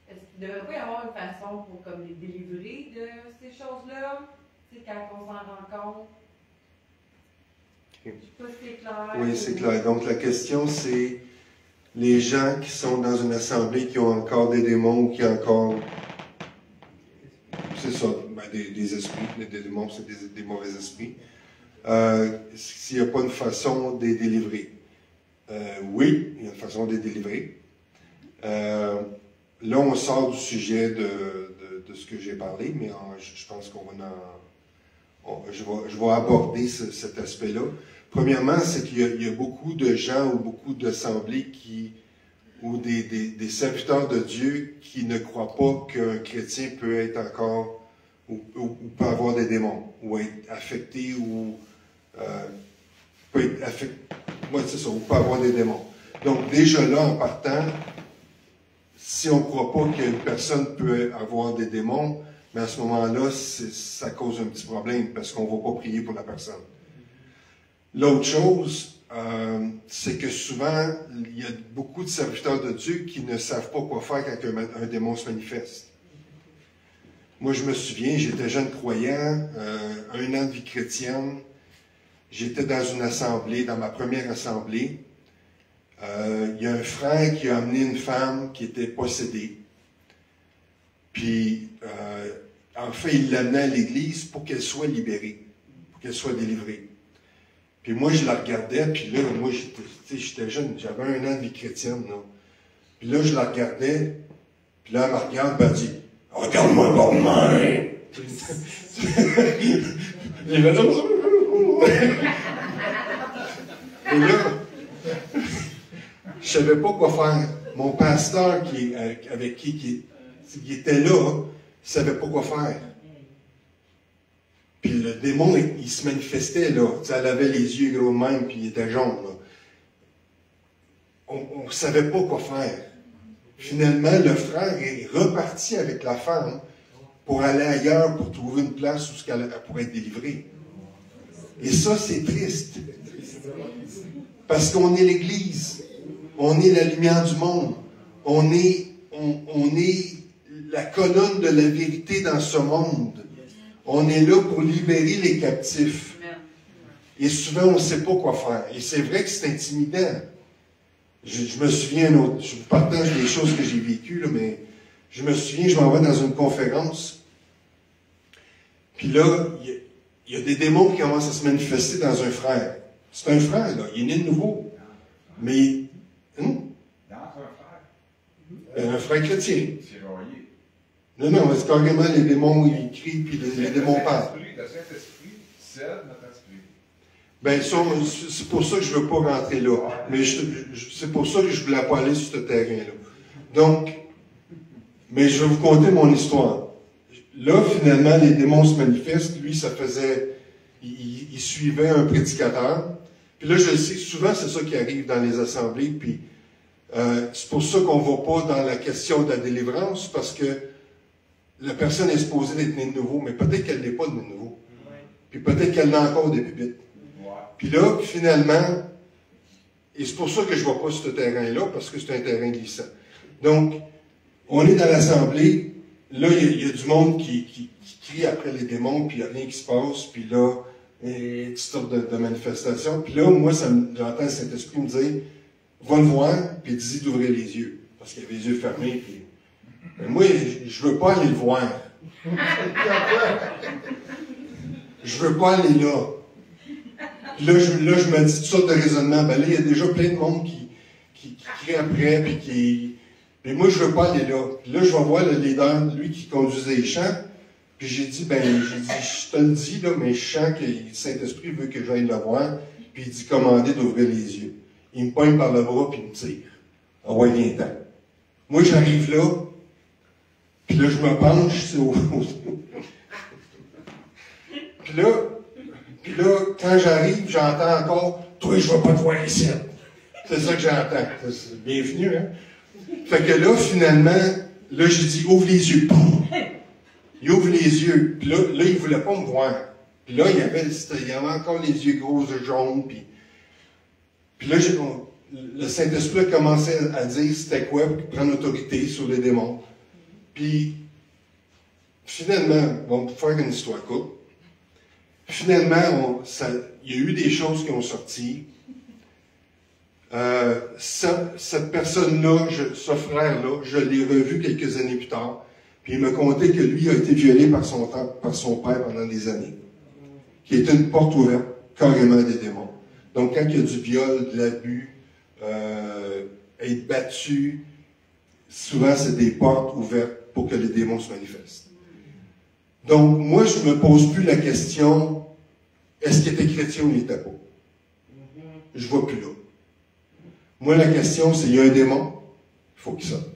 Est-ce qu'il devrait pas y avoir une façon pour comme, les délivrer de ces choses-là? Tu sais, quand on s'en rend compte? Je ne sais pas si c'est clair. Oui, c'est clair. Donc, la question, c'est les gens qui sont dans une assemblée qui ont encore des démons ou qui ont encore... C'est ça, ben, des esprits. Des démons, c'est des mauvais esprits. S'il n'y a pas une façon de les délivrer. Oui, il y a une façon de les délivrer. Là, on sort du sujet de ce que j'ai parlé, mais je pense qu'on va je vais aborder cet aspect-là. Premièrement, c'est qu'il y a beaucoup de gens ou beaucoup d'assemblées ou des serviteurs de Dieu qui ne croient pas qu'un chrétien peut être encore ou peut avoir des démons, ou être affecté, ou peut être affecté. Oui, c'est ça, ou peut avoir des démons. Donc, déjà là, en partant, si on ne croit pas qu'une personne peut avoir des démons, mais à ce moment-là, ça cause un petit problème parce qu'on ne va pas prier pour la personne. L'autre chose, c'est que souvent, il y a beaucoup de serviteurs de Dieu qui ne savent pas quoi faire quand un démon se manifeste. Moi, je me souviens, j'étais jeune croyant, 1 an de vie chrétienne. J'étais dans une assemblée, dans ma première assemblée. Il y a un frère qui a amené une femme qui était possédée. Puis, en fait, il l'amenait à l'église pour qu'elle soit libérée, pour qu'elle soit délivrée. Puis moi, je la regardais, puis là, moi, j'étais jeune, j'avais 1 an de vie chrétienne, là. Puis là, je la regardais, puis là, elle me regarde, puis elle dit, « Regarde-moi bon main! » Et là, je savais pas quoi faire. Mon pasteur, avec qui était là, il savait pas quoi faire. Puis le démon, il se manifestait, là. Elle avait les yeux gros de même, puis il était jaune, là. On ne savait pas quoi faire. Finalement, le frère est reparti avec la femme pour aller ailleurs, pour trouver une place où elle pourrait être délivrée. Et ça, c'est triste. Parce qu'on est l'Église. On est la lumière du monde. On est la colonne de la vérité dans ce monde. On est là pour libérer les captifs. Et souvent, on ne sait pas quoi faire. Et c'est vrai que c'est intimidant. Je me souviens, je vous partage des choses que j'ai vécues, là, mais je me souviens, je m'en vais dans une conférence. Puis là, il y a des démons qui commencent à se manifester dans un frère. C'est un frère, là. Il est né de nouveau. Mais, Dans un frère. un frère chrétien. C'est royé. Non, c'est carrément les démons, ils crient, puis les démons parlent. Le Saint-Esprit cède notre esprit. Ben, c'est pour ça que je ne veux pas rentrer là. Mais c'est pour ça que je ne voulais pas aller sur ce terrain-là. Donc, mais je vais vous conter mon histoire. Là, finalement, les démons se manifestent. Lui, ça faisait... Il suivait un prédicateur. Puis là, je sais, souvent, c'est ça qui arrive dans les assemblées. Puis c'est pour ça qu'on ne va pas dans la question de la délivrance, parce que la personne est supposée d'être née de nouveau, mais peut-être qu'elle n'est pas née de nouveau. Puis peut-être qu'elle a encore des bébites. Puis là, finalement, et c'est pour ça que je ne vais pas sur ce terrain-là, parce que c'est un terrain glissant. Donc, on est dans l'assemblée, là, il y a du monde qui crie après les démons, puis il n'y a rien qui se passe, puis là, et toutes sortes de manifestations. Puis là, moi, j'entends le Saint-Esprit me dire, va le voir, puis dis d'ouvrir les yeux, parce qu'il avait les yeux fermés. Puis... Mais moi, je ne veux pas aller le voir. Je ne veux pas aller là. Puis là, je me dis toutes sortes de raisonnements. Ben là, il y a déjà plein de monde qui crie après, puis qui... Mais moi, je ne veux pas aller là. Puis là, je vais voir le leader, lui qui conduisait les chants. Puis j'ai dit, je te le dis, là, mais je sens que le Saint-Esprit veut que j'aille le voir. Puis il dit, commandez d'ouvrir les yeux. Il me poigne par le bras, puis il me tire. Ah ouais, viens-t'en. Moi, j'arrive là, puis là, je me penche, Puis là, quand j'arrive, j'entends encore, toi, je ne vais pas te voir ici. C'est ça que j'entends. Bienvenue, hein? Fait que là, finalement, là, j'ai dit, ouvre les yeux. Il ouvre les yeux. Puis là, il ne voulait pas me voir. Puis là, il y avait encore les yeux gros et jaunes. Puis là, le Saint-Esprit a commencé à dire c'était quoi pour prendre autorité sur les démons. Puis, finalement, bon, pour faire une histoire courte, finalement, il y a eu des choses qui ont sorti. Cette personne-là, ce frère-là, je l'ai revu quelques années plus tard, puis il m'a conté que lui a été violé par son père pendant des années, qui était une porte ouverte, carrément des démons. Donc, quand il y a du viol, de l'abus, être battu, souvent c'est des portes ouvertes pour que les démons se manifestent. Donc, moi, je ne me pose plus la question, est-ce qu'il était chrétien ou il n'était pas? Je ne vois plus là. Moi, la question, c'est, il y a un démon, il faut qu'il sorte.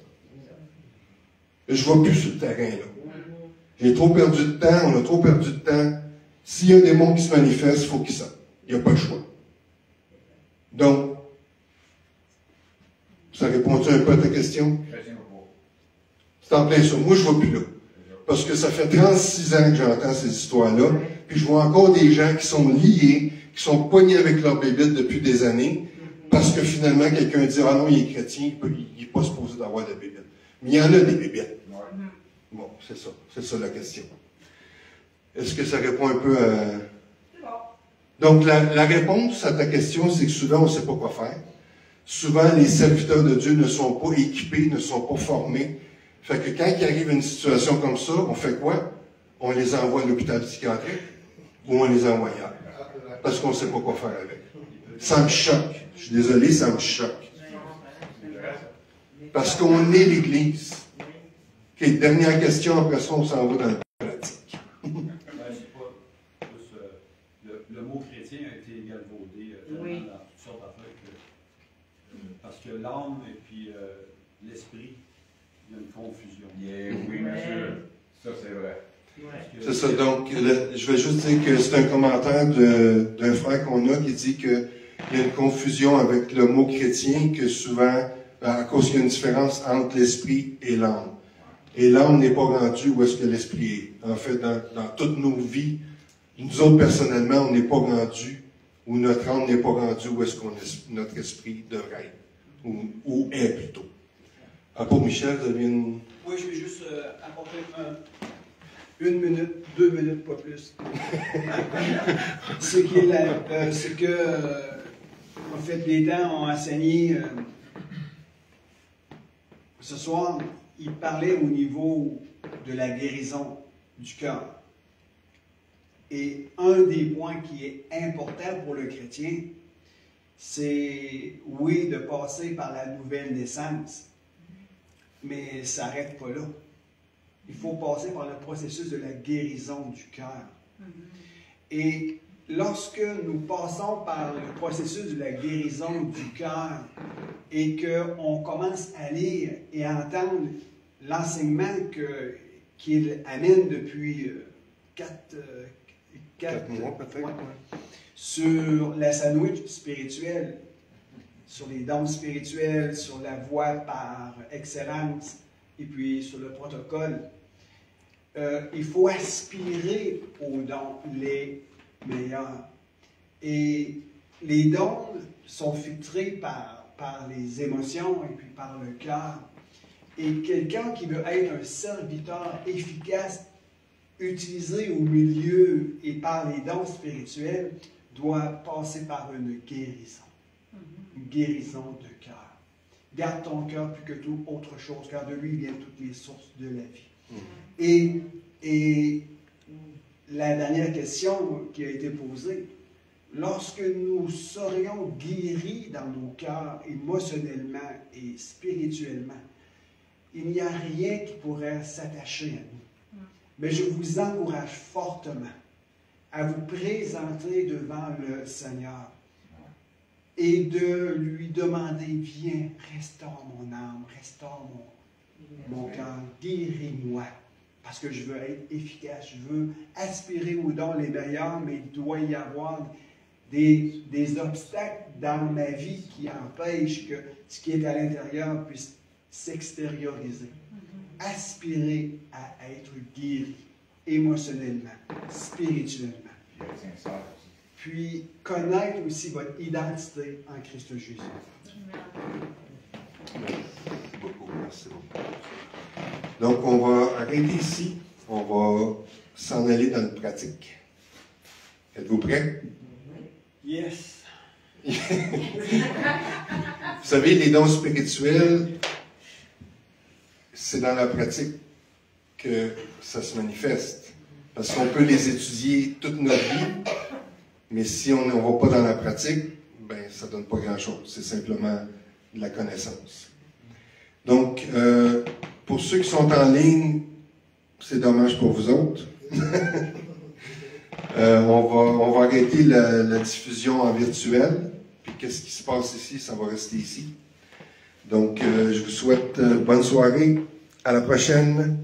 Je ne vois plus sur le terrain-là. J'ai trop perdu de temps, on a trop perdu de temps. S'il y a un démon qui se manifeste, il faut qu'il sorte. Il n'y a pas le choix. Donc, ça répond-tu un peu à ta question? C'est en plein ça. Moi, je ne vois plus là. Parce que ça fait 36 ans que j'entends ces histoires-là, puis je vois encore des gens qui sont liés, qui qui sont poignés avec leur Bible depuis des années, parce que finalement, quelqu'un dit « Ah non, il est chrétien, il n'est pas supposé d'avoir de Bible. » Mais il y en a des Bibles. Bon, c'est ça la question. Est-ce que ça répond un peu à... C'est bon. Donc, la réponse à ta question, c'est que souvent, on ne sait pas quoi faire. Souvent, les serviteurs de Dieu ne sont pas équipés, ne sont pas formés. Fait que quand il arrive une situation comme ça, on fait quoi? On les envoie à l'hôpital psychiatrique ou on les envoie ailleurs. Parce qu'on ne sait pas quoi faire avec. Ça me choque. Je suis désolé, ça me choque. Parce qu'on est l'Église. OK, dernière question, après ça, on s'en va dans le pratique. Le mot chrétien a été galvaudé Oui. dans toutes sortes d'affaires. Parce que l'âme et puis l'esprit, il y a une confusion. Oui, bien sûr. Ça, c'est vrai. C'est ça, donc, je vais juste dire que c'est un commentaire d'un frère qu'on a qui dit qu'il y a une confusion avec le mot chrétien, que souvent, à cause qu'il y a une différence entre l'esprit et l'âme. Et l'âme n'est pas rendue où est-ce que l'esprit est. En fait, dans toutes nos vies, nous autres, personnellement, on n'est pas rendus, ou notre âme n'est pas rendue où est-ce que notre esprit devrait être, ou est plutôt. Ah, pour Michel, vous avez une... Oui, je vais juste apporter 1 minute, 2 minutes, pas plus. Ce que, en fait, les temps ont enseigné ce soir, il parlait au niveau de la guérison du cœur. Et un des points qui est important pour le chrétien, c'est, oui, de passer par la nouvelle naissance, mais ça ne s'arrête pas là. Il faut passer par le processus de la guérison du cœur. Et lorsque nous passons par le processus de la guérison du cœur et qu'on commence à lire et à entendre l'enseignement qu'il amène depuis 4 mois peut-être, sur la sandwich spirituelle, sur les dons spirituels, sur la voie par excellence et puis sur le protocole. Il faut aspirer aux dons les meilleurs. Et les dons sont filtrés par les émotions et puis par le cœur. Et quelqu'un qui veut être un serviteur efficace, utilisé au milieu et par les dons spirituels, doit passer par une guérison. Une guérison de cœur. Garde ton cœur plus que tout autre chose, car de lui viennent toutes les sources de la vie. Et la dernière question qui a été posée, lorsque nous serions guéris dans nos cœurs émotionnellement et spirituellement, il n'y a rien qui pourrait s'attacher à nous. Mais je vous encourage fortement à vous présenter devant le Seigneur et de lui demander, viens, restaure mon âme, restaure mon cœur, guéris-moi. Parce que je veux être efficace, je veux aspirer aux dons les meilleurs, mais il doit y avoir des obstacles dans ma vie qui empêchent que ce qui est à l'intérieur puisse s'extérioriser. Aspirer à être guéri émotionnellement, spirituellement. Puis connaître aussi votre identité en Christ Jésus. Merci beaucoup, merci beaucoup. Donc, on va arrêter ici. On va s'en aller dans une pratique. Êtes-vous prêts? Yes! Vous savez, les dons spirituels, c'est dans la pratique que ça se manifeste. Parce qu'on peut les étudier toute notre vie, mais si on ne va pas dans la pratique, ben, ça ne donne pas grand-chose. C'est simplement de la connaissance. Donc, pour ceux qui sont en ligne, c'est dommage pour vous autres. On va arrêter la diffusion en virtuel. Puis qu'est-ce qui se passe ici, ça va rester ici. Donc, je vous souhaite bonne soirée. À la prochaine.